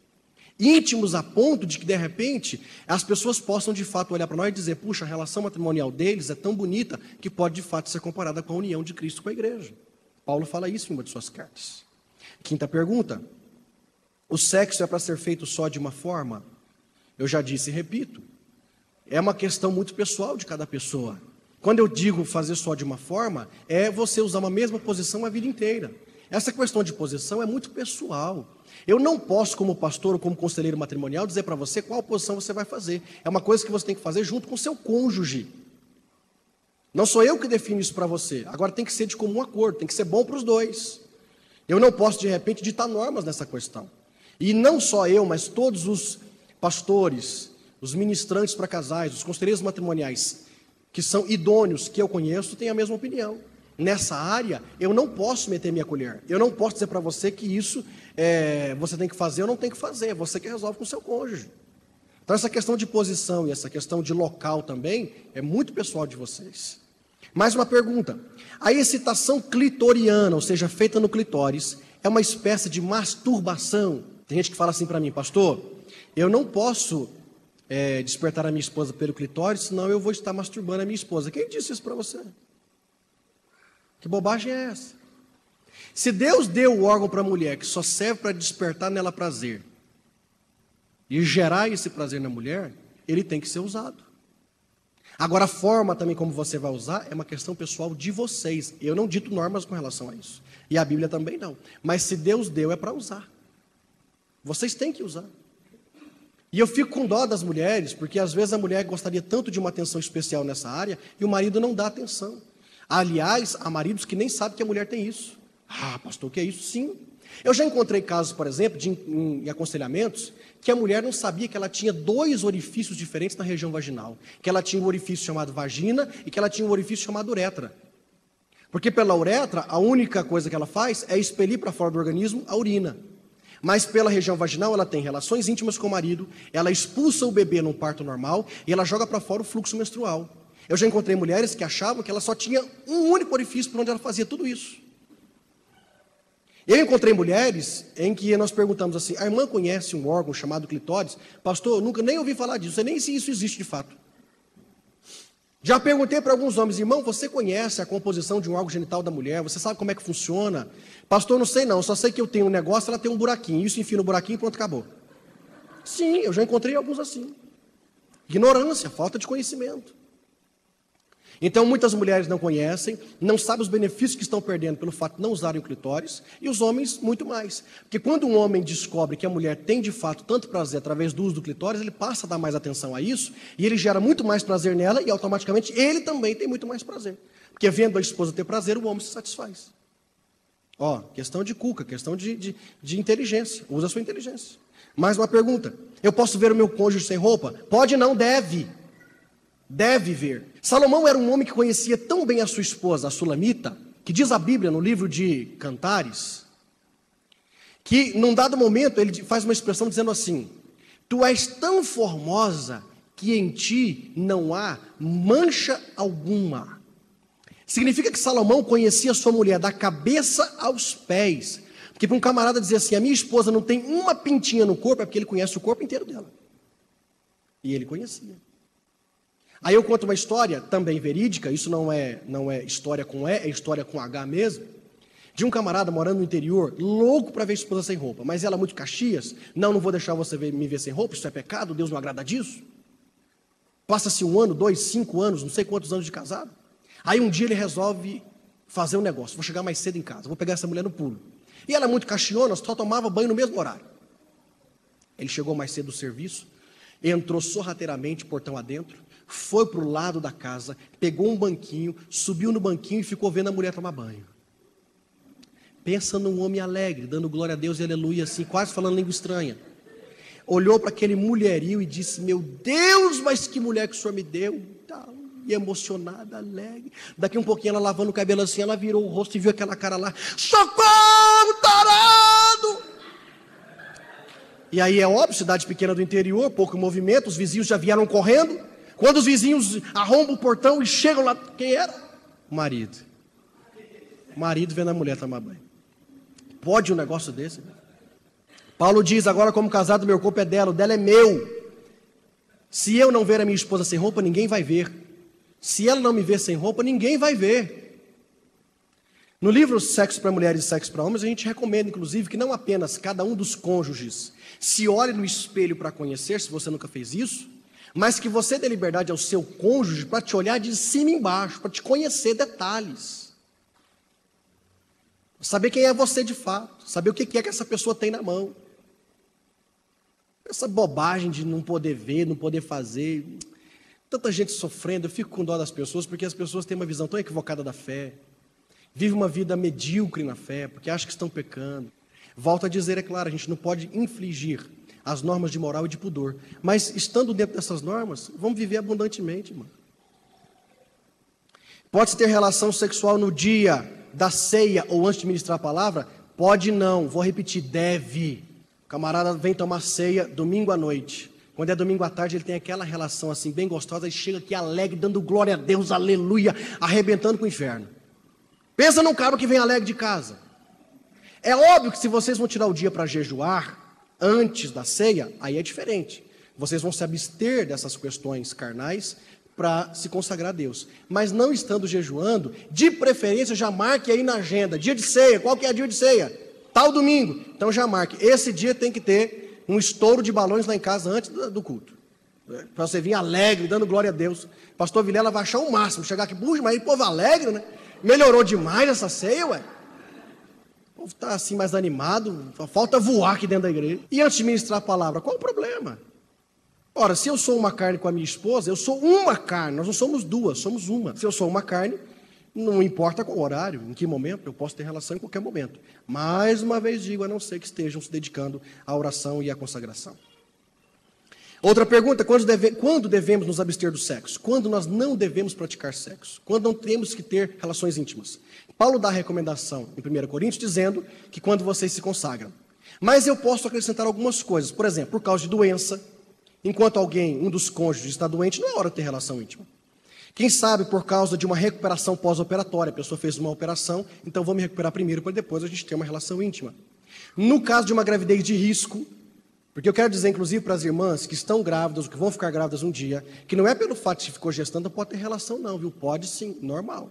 íntimos a ponto de que, de repente, as pessoas possam, de fato, olhar para nós e dizer, puxa, a relação matrimonial deles é tão bonita que pode, de fato, ser comparada com a união de Cristo com a igreja. Paulo fala isso em uma de suas cartas. Quinta pergunta. O sexo é para ser feito só de uma forma? Eu já disse e repito. É uma questão muito pessoal de cada pessoa. Quando eu digo fazer só de uma forma, é você usar uma mesma posição a vida inteira. Essa questão de posição é muito pessoal. Eu não posso, como pastor ou como conselheiro matrimonial, dizer para você qual posição você vai fazer. É uma coisa que você tem que fazer junto com o seu cônjuge. Não sou eu que defino isso para você. Agora tem que ser de comum acordo, tem que ser bom para os dois. Eu não posso, de repente, ditar normas nessa questão. E não só eu, mas todos os pastores, os ministrantes para casais, os conselheiros matrimoniais, que são idôneos, que eu conheço, têm a mesma opinião. Nessa área, eu não posso meter minha colher. Eu não posso dizer para você que isso você tem que fazer ou não tem que fazer. É você que resolve com o seu cônjuge. Então, essa questão de posição e essa questão de local também é muito pessoal de vocês. Mais uma pergunta. A excitação clitoriana, ou seja, feita no clitóris, é uma espécie de masturbação? Tem gente que fala assim para mim, pastor, eu não posso despertar a minha esposa pelo clitóris, senão eu vou estar masturbando a minha esposa. Quem disse isso para você? Que bobagem é essa? Se Deus deu o órgão para a mulher que só serve para despertar nela prazer e gerar esse prazer na mulher, ele tem que ser usado. Agora, a forma também como você vai usar é uma questão pessoal de vocês. Eu não dito normas com relação a isso. E a Bíblia também não. Mas se Deus deu, é para usar. Vocês têm que usar. E eu fico com dó das mulheres, porque às vezes a mulher gostaria tanto de uma atenção especial nessa área e o marido não dá atenção. Aliás, há maridos que nem sabem que a mulher tem isso. Ah, pastor, o que é isso? Sim. Eu já encontrei casos, por exemplo, em aconselhamentos, que a mulher não sabia que ela tinha 2 orifícios diferentes na região vaginal. Que ela tinha um orifício chamado vagina e que ela tinha um orifício chamado uretra. Porque pela uretra, a única coisa que ela faz é expelir para fora do organismo a urina. Mas pela região vaginal, ela tem relações íntimas com o marido, ela expulsa o bebê num parto normal e ela joga para fora o fluxo menstrual. Eu já encontrei mulheres que achavam que ela só tinha um único orifício por onde ela fazia tudo isso. Eu encontrei mulheres em que nós perguntamos assim, a irmã conhece um órgão chamado clitóris? Pastor, eu nunca nem ouvi falar disso, não sei nem se isso existe de fato. Já perguntei para alguns homens, irmão, você conhece a composição de um órgão genital da mulher? Você sabe como é que funciona? Pastor, não sei não, só sei que eu tenho um negócio, ela tem um buraquinho, isso enfia no buraquinho e pronto, acabou. Sim, eu já encontrei alguns assim. Ignorância, falta de conhecimento. Então, muitas mulheres não conhecem, não sabem os benefícios que estão perdendo pelo fato de não usarem o clitóris, e os homens muito mais. Porque quando um homem descobre que a mulher tem de fato tanto prazer através do uso do clitóris, ele passa a dar mais atenção a isso, e ele gera muito mais prazer nela, e automaticamente ele também tem muito mais prazer. Porque vendo a esposa ter prazer, o homem se satisfaz. Ó, questão de cuca, questão de inteligência, usa a sua inteligência. Mais uma pergunta, eu posso ver o meu cônjuge sem roupa? Pode não, deve. Deve ver. Salomão era um homem que conhecia tão bem a sua esposa, a Sulamita, que diz a Bíblia no livro de Cantares, que num dado momento ele faz uma expressão dizendo assim, tu és tão formosa que em ti não há mancha alguma. Significa que Salomão conhecia a sua mulher da cabeça aos pés. Porque para um camarada dizer assim, a minha esposa não tem uma pintinha no corpo, é porque ele conhece o corpo inteiro dela. E ele conhecia. Aí eu conto uma história, também verídica, isso não é história com E, é história com H mesmo, de um camarada morando no interior, louco para ver a esposa sem roupa, mas ela muito Caxias, não vou deixar você me ver sem roupa, isso é pecado, Deus não agrada disso. Passa-se 1 ano, 2, 5 anos, não sei quantos anos de casado. Aí um dia ele resolve fazer um negócio, vou chegar mais cedo em casa, vou pegar essa mulher no pulo. E ela muito caxiona, só tomava banho no mesmo horário. Ele chegou mais cedo do serviço, entrou sorrateiramente, portão adentro, foi para o lado da casa, pegou um banquinho, subiu no banquinho e ficou vendo a mulher tomar banho. Pensa num homem alegre, dando glória a Deus e aleluia, assim, quase falando língua estranha. Olhou para aquele mulherio e disse, meu Deus, mas que mulher que o Senhor me deu. E emocionada, alegre. Daqui um pouquinho ela lavando o cabelo assim, ela virou o rosto e viu aquela cara lá, socorro, tarado! E aí é óbvio, cidade pequena do interior, pouco movimento, os vizinhos já vieram correndo. Quando os vizinhos arrombam o portão e chegam lá, quem era? O marido. O marido vendo a mulher tomar banho. Pode um negócio desse? Paulo diz, agora como casado, meu corpo é dela, o dela é meu. Se eu não ver a minha esposa sem roupa, ninguém vai ver. Se ela não me ver sem roupa, ninguém vai ver. No livro Sexo para Mulheres e Sexo para Homens, a gente recomenda, inclusive, que não apenas cada um dos cônjuges se olhe no espelho para conhecer, se você nunca fez isso, mas que você dê liberdade ao seu cônjuge para te olhar de cima e embaixo, para te conhecer detalhes. Saber quem é você de fato, saber o que é que essa pessoa tem na mão. Essa bobagem de não poder ver, não poder fazer. Tanta gente sofrendo, eu fico com dó das pessoas, porque as pessoas têm uma visão tão equivocada da fé. Vivem uma vida medíocre na fé, porque acham que estão pecando. Volto a dizer, é claro, a gente não pode infligir as normas de moral e de pudor. Mas, estando dentro dessas normas, vamos viver abundantemente, irmão. Pode-se ter relação sexual no dia da ceia ou antes de ministrar a palavra? Pode não, vou repetir, deve. O camarada vem tomar ceia domingo à noite. Quando é domingo à tarde, ele tem aquela relação assim, bem gostosa, e chega aqui alegre, dando glória a Deus, aleluia, arrebentando com o inferno. Pensa num cara que vem alegre de casa. É óbvio que se vocês vão tirar o dia para jejuar, antes da ceia, aí é diferente. Vocês vão se abster dessas questões carnais para se consagrar a Deus. Mas não estando jejuando, de preferência já marque aí na agenda, dia de ceia, qual que é o dia de ceia? Tal domingo, então já marque. Esse dia tem que ter um estouro de balões lá em casa antes do culto. Para você vir alegre, dando glória a Deus. Pastor Vilela vai achar o máximo, chegar aqui, puxa, mas aí povo alegre, né? Melhorou demais essa ceia, ué. O povo está assim mais animado, só falta voar aqui dentro da igreja. E antes de ministrar a palavra, qual o problema? Ora, se eu sou uma carne com a minha esposa, eu sou uma carne, nós não somos duas, somos uma. Se eu sou uma carne, não importa qual horário, em que momento, eu posso ter relação em qualquer momento. Mais uma vez digo, a não ser que estejam se dedicando à oração e à consagração. Outra pergunta, quando devemos nos abster do sexo? Quando nós não devemos praticar sexo? Quando não temos que ter relações íntimas? Paulo dá a recomendação em 1 Coríntios dizendo que quando vocês se consagram. Mas eu posso acrescentar algumas coisas. Por exemplo, por causa de doença, enquanto um dos cônjuges está doente, não é hora de ter relação íntima. Quem sabe por causa de uma recuperação pós-operatória, a pessoa fez uma operação, então vou me recuperar primeiro para depois a gente ter uma relação íntima. No caso de uma gravidez de risco, porque eu quero dizer inclusive para as irmãs que estão grávidas, ou que vão ficar grávidas um dia, que não é pelo fato de que ficou gestando, pode ter relação não, viu? Pode sim, normal.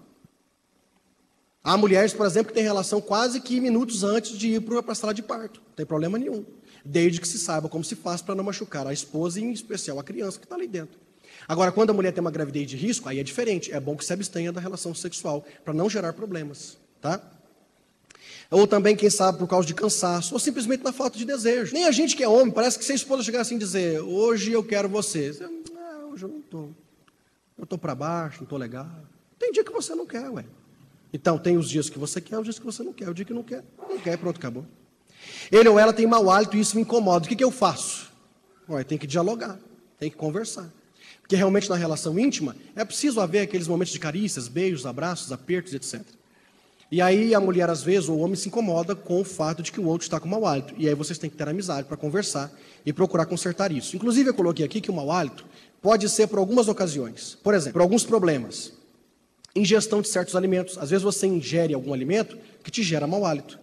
Há mulheres, por exemplo, que têm relação quase que minutos antes de ir para a sala de parto, não tem problema nenhum. Desde que se saiba como se faz para não machucar a esposa e em especial a criança que está ali dentro. Agora, quando a mulher tem uma gravidez de risco, aí é diferente. É bom que se abstenha da relação sexual, para não gerar problemas, tá? Ou também, quem sabe, por causa de cansaço, ou simplesmente na falta de desejo. Nem a gente que é homem, parece que se a esposa chegar assim e dizer, hoje eu quero você. Hoje eu não estou. Eu estou para baixo, não estou legal. Tem dia que você não quer, ué. Então, tem os dias que você quer, os dias que você não quer. O dia que não quer, pronto, acabou. Ele ou ela tem mau hálito e isso me incomoda. O que eu faço? Ué, tem que dialogar, tem que conversar. Porque realmente na relação íntima é preciso haver aqueles momentos de carícias, beijos, abraços, apertos, etc. E aí a mulher às vezes, ou o homem se incomoda com o fato de que o outro está com mau hálito. E aí vocês têm que ter amizade para conversar e procurar consertar isso. Inclusive eu coloquei aqui que o mau hálito pode ser por algumas ocasiões. Por exemplo, por alguns problemas. Ingestão de certos alimentos. Às vezes você ingere algum alimento que te gera mau hálito.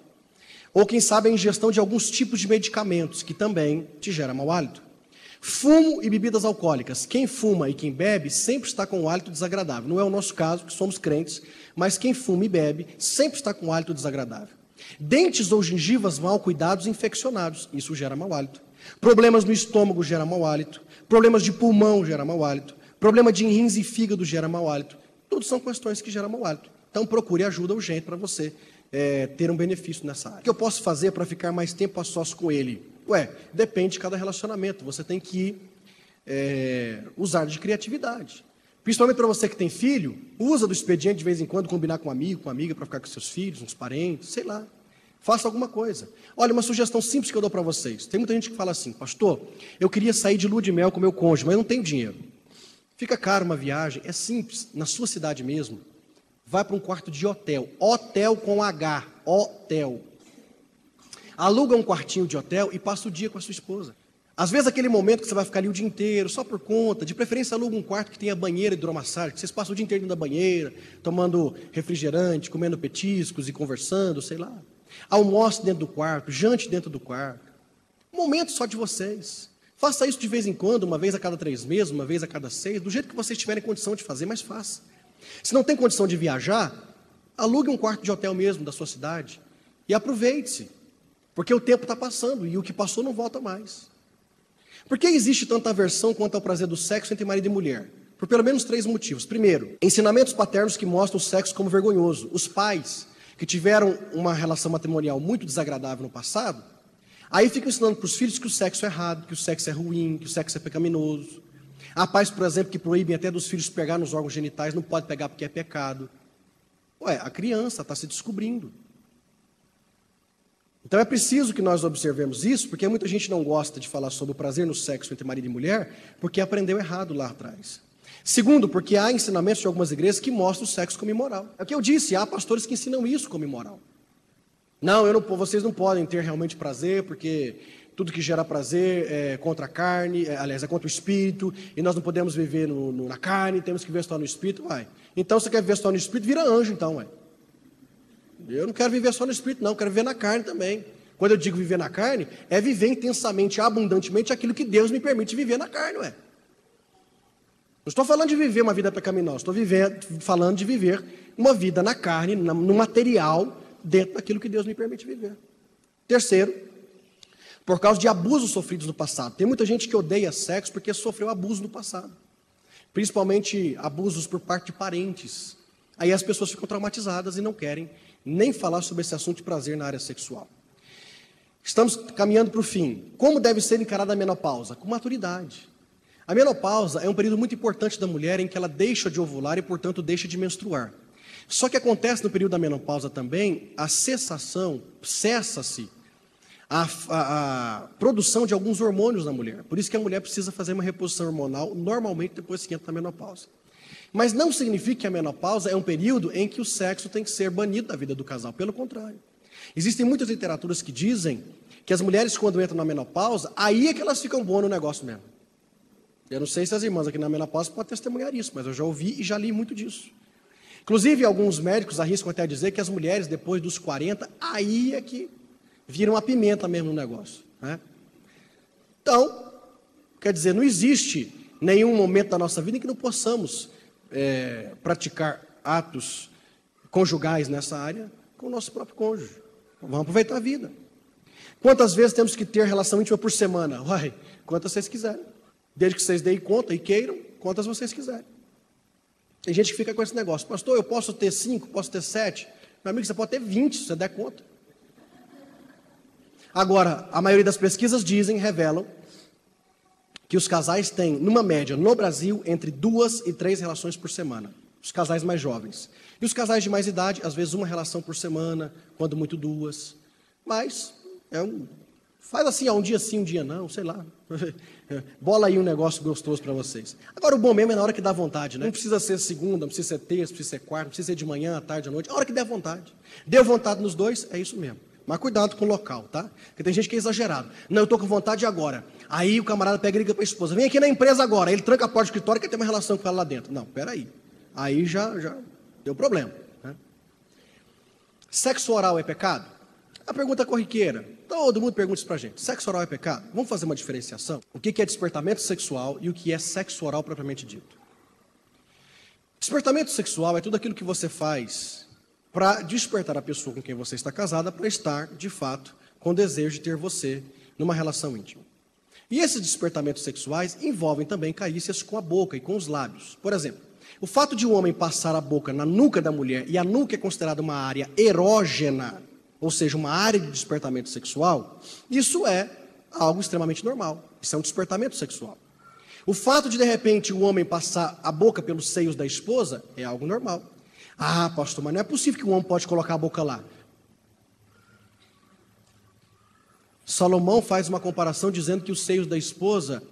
Ou quem sabe a ingestão de alguns tipos de medicamentos que também te gera mau hálito. Fumo e bebidas alcoólicas. Quem fuma e quem bebe sempre está com um hálito desagradável. Não é o nosso caso, que somos crentes, mas quem fuma e bebe sempre está com um hálito desagradável. Dentes ou gengivas mal cuidados e infeccionados. Isso gera mau hálito. Problemas no estômago gera mau hálito. Problemas de pulmão gera mau hálito. Problema de rins e fígado gera mau hálito. Tudo são questões que geram mau hálito. Então procure ajuda urgente para você ter um benefício nessa área. O que eu posso fazer para ficar mais tempo a sós com ele? Depende de cada relacionamento. Você tem que usar de criatividade. Principalmente para você que tem filho, usa do expediente de vez em quando, combinar com um amigo, com uma amiga, para ficar com seus filhos, uns parentes, sei lá. Faça alguma coisa. Olha, uma sugestão simples que eu dou para vocês. Tem muita gente que fala assim, pastor, eu queria sair de lua de mel com meu cônjuge, mas eu não tenho dinheiro. Fica caro uma viagem, é simples, na sua cidade mesmo. Vai para um quarto de hotel. Hotel com H. Hotel. Aluga um quartinho de hotel e passa o dia com a sua esposa. Às vezes aquele momento que você vai ficar ali o dia inteiro, só por conta, de preferência aluga um quarto que tenha banheira e hidromassagem, que vocês passam o dia inteiro dentro da banheira, tomando refrigerante, comendo petiscos e conversando, sei lá. Almoce dentro do quarto, jante dentro do quarto. Um momento só de vocês. Faça isso de vez em quando, uma vez a cada 3 meses, uma vez a cada 6, do jeito que vocês tiverem condição de fazer, mas faça. Se não tem condição de viajar, alugue um quarto de hotel mesmo da sua cidade e aproveite-se, porque o tempo está passando e o que passou não volta mais. Por que existe tanta aversão quanto ao prazer do sexo entre marido e mulher? Por pelo menos 3 motivos. Primeiro, ensinamentos paternos que mostram o sexo como vergonhoso. Os pais que tiveram uma relação matrimonial muito desagradável no passado, aí ficam ensinando para os filhos que o sexo é errado, que o sexo é ruim, que o sexo é pecaminoso. Há pais, por exemplo, que proíbem até dos filhos pegar nos órgãos genitais, não pode pegar porque é pecado. Ué, a criança está se descobrindo. Então é preciso que nós observemos isso, porque muita gente não gosta de falar sobre o prazer no sexo entre marido e mulher, porque aprendeu errado lá atrás. Segundo, porque há ensinamentos de algumas igrejas que mostram o sexo como imoral. É o que eu disse, há pastores que ensinam isso como imoral. Não, vocês não podem ter realmente prazer, porque tudo que gera prazer é contra a carne, aliás, é contra o espírito, e nós não podemos viver na carne, temos que viver só no espírito. Uai. Então, você quer viver só no espírito, vira anjo, então. Ué. Eu não quero viver só no espírito, não, eu quero viver na carne também. Quando eu digo viver na carne, é viver intensamente, abundantemente, aquilo que Deus me permite viver na carne, ué. Não estou falando de viver uma vida pecaminosa, estou falando de viver uma vida na carne, no material, dentro daquilo que Deus me permite viver. Terceiro, por causa de abusos sofridos no passado. Tem muita gente que odeia sexo porque sofreu abuso no passado. Principalmente abusos por parte de parentes. Aí as pessoas ficam traumatizadas e não querem nem falar sobre esse assunto de prazer na área sexual. Estamos caminhando para o fim. Como deve ser encarada a menopausa? Com maturidade. A menopausa é um período muito importante da mulher em que ela deixa de ovular e, portanto, deixa de menstruar. Só que acontece no período da menopausa também a cessa-se a produção de alguns hormônios na mulher. Por isso que a mulher precisa fazer uma reposição hormonal, normalmente depois que entra na menopausa. Mas não significa que a menopausa é um período em que o sexo tem que ser banido da vida do casal. Pelo contrário. Existem muitas literaturas que dizem que as mulheres, quando entram na menopausa, aí é que elas ficam boas no negócio mesmo. Eu não sei se as irmãs aqui na menopausa podem testemunhar isso, mas eu já ouvi e já li muito disso. Inclusive, alguns médicos arriscam até dizer que as mulheres, depois dos 40, aí é que viram a pimenta mesmo no negócio. Né? Então, quer dizer, não existe nenhum momento da nossa vida em que não possamos praticar atos conjugais nessa área com o nosso próprio cônjuge. Vamos aproveitar a vida. Quantas vezes temos que ter relação íntima por semana? Uai, quantas vocês quiserem. Desde que vocês deem conta e queiram, quantas vocês quiserem. Tem gente que fica com esse negócio. Pastor, eu posso ter 5, posso ter 7. Meu amigo, você pode ter 20, se você der conta. Agora, a maioria das pesquisas revelam que os casais têm, numa média, no Brasil, entre 2 e 3 relações por semana. Os casais mais jovens. E os casais de mais idade, às vezes 1 relação por semana, quando muito 2. Mas, faz assim, um dia sim, um dia não, sei lá. Bola aí um negócio gostoso para vocês. Agora, o bom mesmo é na hora que dá vontade, né? Não precisa ser segunda, não precisa ser terça, não precisa ser quarta, não precisa ser de manhã, à tarde, à noite. A hora que der vontade. Deu vontade nos dois, é isso mesmo. Mas cuidado com o local, tá? Porque tem gente que é exagerado. Não, eu estou com vontade agora. Aí o camarada pega e liga para a esposa. Vem aqui na empresa agora. Aí ele tranca a porta do escritório e quer ter uma relação com ela lá dentro. Não, peraí. Aí já deu problema. Né? Sexo oral é pecado? A pergunta corriqueira. Todo mundo pergunta isso pra gente. Sexo oral é pecado? Vamos fazer uma diferenciação? O que é despertamento sexual e o que é sexo oral propriamente dito? Despertamento sexual é tudo aquilo que você faz para despertar a pessoa com quem você está casada para estar, de fato, com desejo de ter você numa relação íntima. E esses despertamentos sexuais envolvem também carícias com a boca e com os lábios. Por exemplo, o fato de um homem passar a boca na nuca da mulher, e a nuca é considerada uma área erógena, ou seja, uma área de despertamento sexual, isso é algo extremamente normal. Isso é um despertamento sexual. O fato de repente, o homem passar a boca pelos seios da esposa é algo normal. Ah, pastor, mas não é possível que um homem pode colocar a boca lá. Salomão faz uma comparação dizendo que os seios da esposa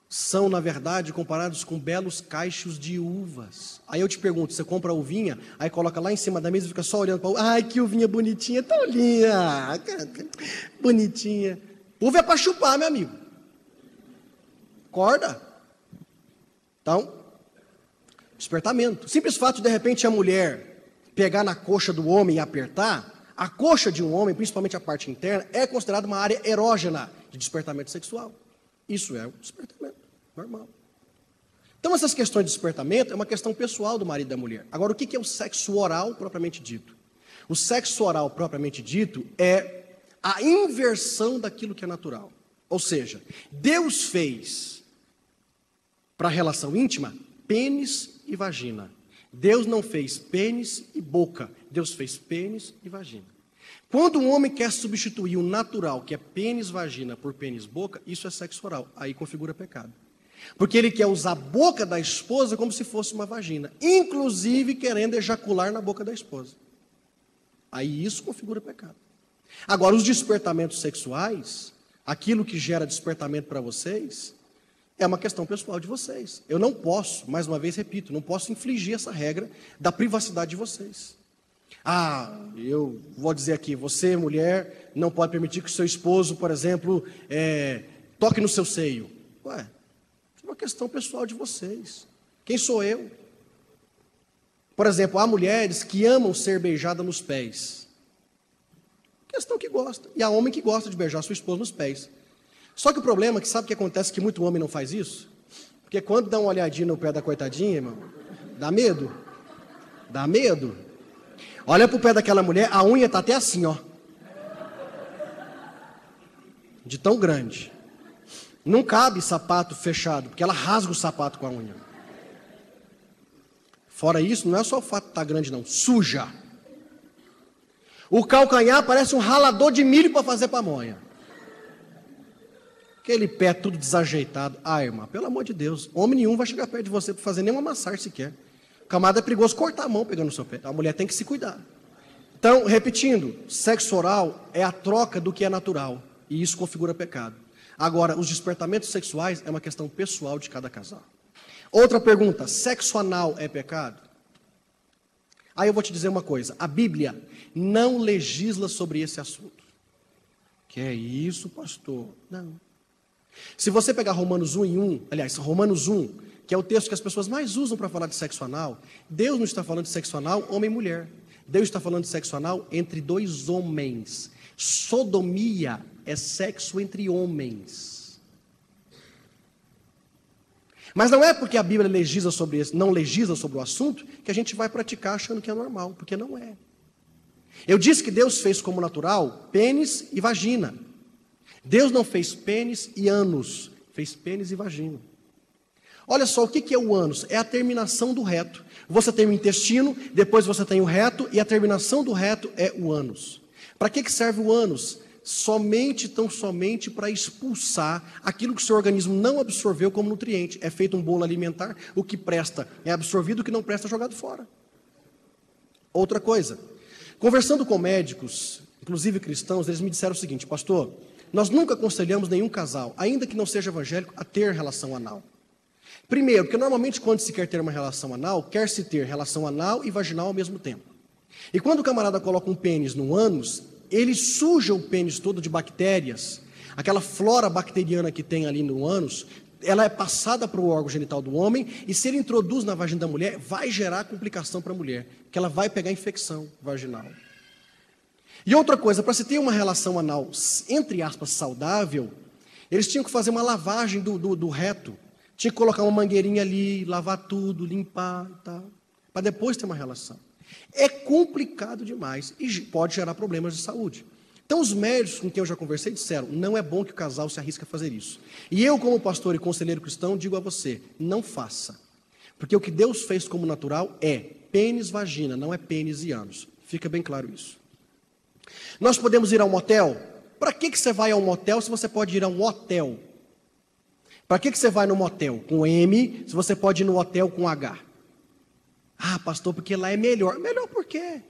são, na verdade, comparados com belos cachos de uvas. Aí eu te pergunto, você compra a uvinha, aí coloca lá em cima da mesa e fica só olhando para a uva. Ai, que uvinha bonitinha, tão linda, bonitinha. Uva é para chupar, meu amigo. Acorda. Então, despertamento. Simples fato de repente a mulher pegar na coxa do homem e apertar, a coxa de um homem, principalmente a parte interna, é considerada uma área erógena. de despertamento sexual. Isso é um despertamento normal. Então, essas questões de despertamento é uma questão pessoal do marido e da mulher. Agora, o que é o sexo oral propriamente dito? O sexo oral propriamente dito é a inversão daquilo que é natural. Ou seja, Deus fez para a relação íntima pênis e vagina. Deus não fez pênis e boca. Deus fez pênis e vagina. Quando um homem quer substituir o natural, que é pênis, vagina, por pênis, boca, isso é sexo oral. Aí configura pecado. Porque ele quer usar a boca da esposa como se fosse uma vagina, inclusive querendo ejacular na boca da esposa. Aí isso configura pecado. Agora, os despertamentos sexuais, aquilo que gera despertamento para vocês, é uma questão pessoal de vocês. Eu não posso, mais uma vez repito, não posso infligir essa regra da privacidade de vocês. Eu vou dizer aqui, você, mulher, não pode permitir que o seu esposo, por exemplo, toque no seu seio. Ué, é uma questão pessoal de vocês. Quem sou eu? Por exemplo, há mulheres que amam ser beijada nos pés. Questão que gosta. E há homem que gosta de beijar sua esposa nos pés. Só que o problema é que sabe o que acontece? Que muito homem não faz isso? Porque quando dá uma olhadinha no pé da coitadinha, irmão, dá medo. Dá medo. Olha para o pé daquela mulher, a unha está até assim, ó. De tão grande. Não cabe sapato fechado, porque ela rasga o sapato com a unha. Fora isso, não é só o fato de estar grande, não. Suja. O calcanhar parece um ralador de milho para fazer pamonha. Aquele pé tudo desajeitado. Irmã, pelo amor de Deus, homem nenhum vai chegar perto de você para fazer nenhuma massagem sequer. Camarada é perigoso cortar a mão pegando no seu pé. A mulher tem que se cuidar. Então, repetindo, sexo oral é a troca do que é natural. E isso configura pecado. Agora, os despertamentos sexuais é uma questão pessoal de cada casal. Outra pergunta, sexo anal é pecado? Aí eu vou te dizer uma coisa, a Bíblia não legisla sobre esse assunto. Que é isso, pastor? Não. Se você pegar Romanos 1:1, aliás, Romanos 1, que é o texto que as pessoas mais usam para falar de sexo anal, Deus não está falando de sexo anal homem e mulher. Deus está falando de sexo anal entre dois homens. Sodomia é sexo entre homens. Mas não é porque a Bíblia legisla sobre isso, não legisla sobre o assunto, que a gente vai praticar achando que é normal, porque não é. Eu disse que Deus fez como natural pênis e vagina. Deus não fez pênis e ânus, fez pênis e vagina. Olha só, o que é o ânus? É a terminação do reto. Você tem o intestino, depois você tem o reto, e a terminação do reto é o ânus. Para que serve o ânus? Tão somente para expulsar aquilo que o seu organismo não absorveu como nutriente. É feito um bolo alimentar, o que presta é absorvido, o que não presta é jogado fora. Outra coisa, conversando com médicos, inclusive cristãos, eles me disseram o seguinte: pastor, nós nunca aconselhamos nenhum casal, ainda que não seja evangélico, a ter relação anal. Primeiro, porque normalmente quando se quer ter uma relação anal, quer-se ter relação anal e vaginal ao mesmo tempo. E quando o camarada coloca um pênis no ânus, ele suja o pênis todo de bactérias, aquela flora bacteriana que tem ali no ânus, ela é passada para o órgão genital do homem, e se ele introduz na vagina da mulher, vai gerar complicação para a mulher, que ela vai pegar infecção vaginal. E outra coisa, para se ter uma relação anal, entre aspas, saudável, eles tinham que fazer uma lavagem do reto. Tinha que colocar uma mangueirinha ali, lavar tudo, limpar e tal, para depois ter uma relação. É complicado demais e pode gerar problemas de saúde. Então, os médicos com quem eu já conversei disseram, não é bom que o casal se arrisque a fazer isso. E eu, como pastor e conselheiro cristão, digo a você, não faça. Porque o que Deus fez como natural é pênis, vagina, não é pênis e ânus. Fica bem claro isso. Nós podemos ir a um motel? Para que você vai a um motel se você pode ir a um hotel? Para que você vai no motel com M, se você pode ir no hotel com H? Ah, pastor, porque lá é melhor. Melhor por quê?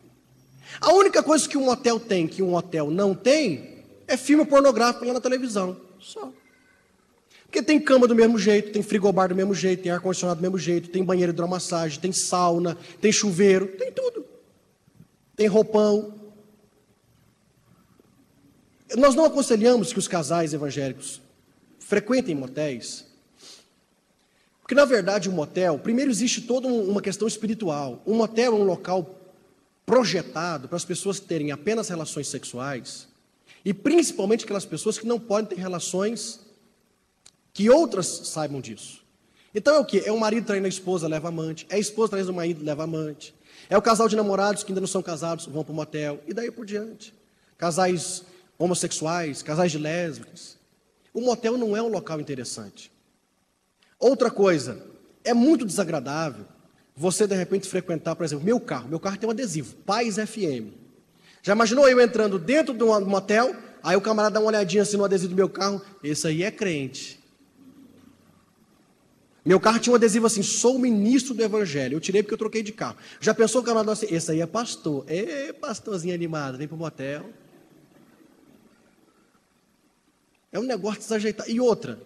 A única coisa que um hotel tem, que um hotel não tem, é filme pornográfico lá na televisão. Só. Porque tem cama do mesmo jeito, tem frigobar do mesmo jeito, tem ar-condicionado do mesmo jeito, tem banheiro de hidromassagem, tem sauna, tem chuveiro, tem tudo. Tem roupão. Nós não aconselhamos que os casais evangélicos frequentem motéis, porque na verdade o motel, primeiro existe toda uma questão espiritual. Um motel é um local projetado para as pessoas terem apenas relações sexuais E principalmente aquelas pessoas que não podem ter relações que outras saibam disso. Então é o quê? É o marido traindo a esposa, leva amante. É a esposa traindo o marido, leva amante. É o casal de namorados que ainda não são casados, vão para o motel. E daí por diante. Casais homossexuais, casais de lésbicas. O motel não é um local interessante. Outra coisa, é muito desagradável você de repente frequentar, por exemplo, meu carro tem um adesivo, Paz FM. Já imaginou eu entrando dentro de um motel, aí o camarada dá uma olhadinha assim no adesivo do meu carro, esse aí é crente. Meu carro tinha um adesivo assim, sou ministro do evangelho, eu tirei porque eu troquei de carro. Já pensou o camarada assim, esse aí é pastor, pastorzinho animado, vem para o motel. É um negócio desajeitado. E outra,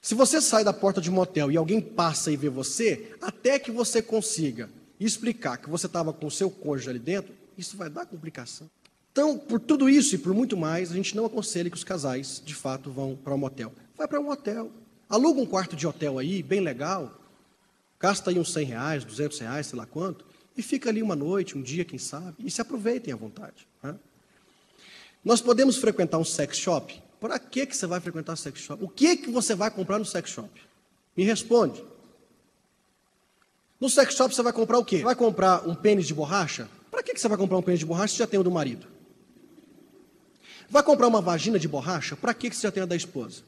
se você sai da porta de um motel e alguém passa e vê você, até que você consiga explicar que você estava com o seu cônjuge ali dentro, isso vai dar complicação. Então, por tudo isso e por muito mais, a gente não aconselha que os casais, de fato, vão para um motel. Vai para um hotel. Aluga um quarto de hotel aí, bem legal, gasta aí uns R$100, R$200, sei lá quanto, e fica ali uma noite, um dia, quem sabe, e se aproveitem à vontade. Né? Nós podemos frequentar um sex shop? Para que você vai frequentar sex shop? O que você vai comprar no sex shop? Me responde. No sex shop você vai comprar o quê? Vai comprar um pênis de borracha? Para que você vai comprar um pênis de borracha se já tem o do marido? Vai comprar uma vagina de borracha? Para que você já tem a da esposa?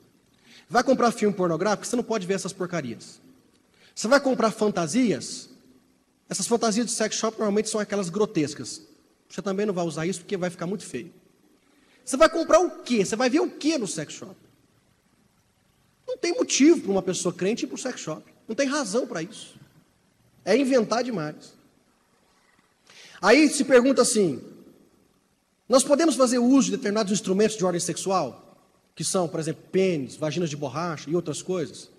Vai comprar filme pornográfico? Você não pode ver essas porcarias. Você vai comprar fantasias? Essas fantasias de sex shop normalmente são aquelas grotescas. Você também não vai usar isso porque vai ficar muito feio. Você vai comprar o quê? Você vai ver o quê no sex shop? Não tem motivo para uma pessoa crente ir para o sex shop. Não tem razão para isso. É inventar demais. Aí se pergunta assim, nós podemos fazer uso de determinados instrumentos de ordem sexual? Que são, por exemplo, pênis, vaginas de borracha e outras coisas?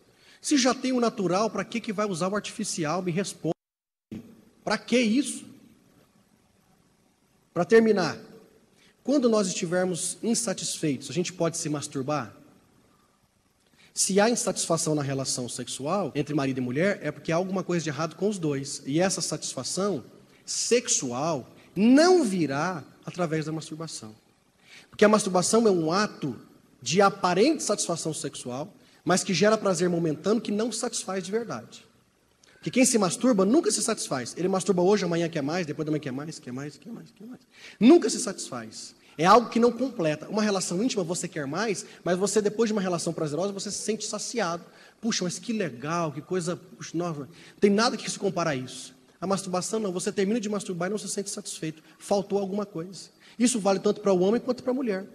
Se já tem o natural, para que vai usar o artificial? Me responde. Para que isso? Para terminar, quando nós estivermos insatisfeitos, a gente pode se masturbar? Se há insatisfação na relação sexual entre marido e mulher, é porque há alguma coisa de errado com os dois. E essa satisfação sexual não virá através da masturbação. Porque a masturbação é um ato de aparente satisfação sexual, mas que gera prazer momentâneo que não satisfaz de verdade. Porque quem se masturba nunca se satisfaz. Ele masturba hoje, amanhã quer mais, depois da manhã quer mais, quer mais, quer mais, quer mais. Nunca se satisfaz. É algo que não completa. Uma relação íntima você quer mais, mas você depois de uma relação prazerosa você se sente saciado. Puxa, mas que legal, que coisa, puxa, nossa, não tem nada que se compare a isso. A masturbação não, você termina de masturbar e não se sente satisfeito. Faltou alguma coisa. Isso vale tanto para o homem quanto para a mulher.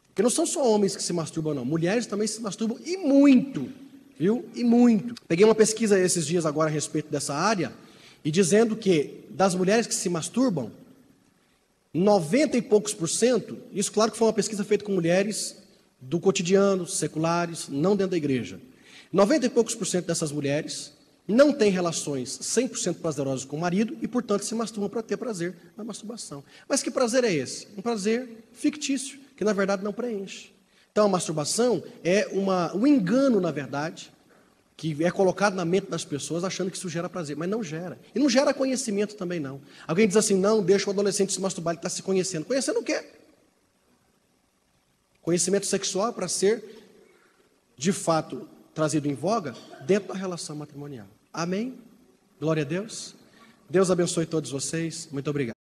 Porque não são só homens que se masturbam, não. Mulheres também se masturbam e muito, viu? E muito. Peguei uma pesquisa esses dias agora a respeito dessa área e dizendo que das mulheres que se masturbam, 90 e poucos %, isso claro que foi uma pesquisa feita com mulheres do cotidiano, seculares, não dentro da igreja. 90 e poucos % dessas mulheres não têm relações 100% prazerosas com o marido e, portanto, se masturbam para ter prazer na masturbação. Mas que prazer é esse? Um prazer fictício, que na verdade não preenche. Então a masturbação é um engano, na verdade, que é colocado na mente das pessoas achando que isso gera prazer, mas não gera. E não gera conhecimento também não. Alguém diz assim, não, deixa o adolescente se masturbar, ele está se conhecendo. Conhecendo o quê? Conhecimento sexual para ser, de fato, trazido em voga dentro da relação matrimonial. Amém? Glória a Deus. Deus abençoe todos vocês. Muito obrigado.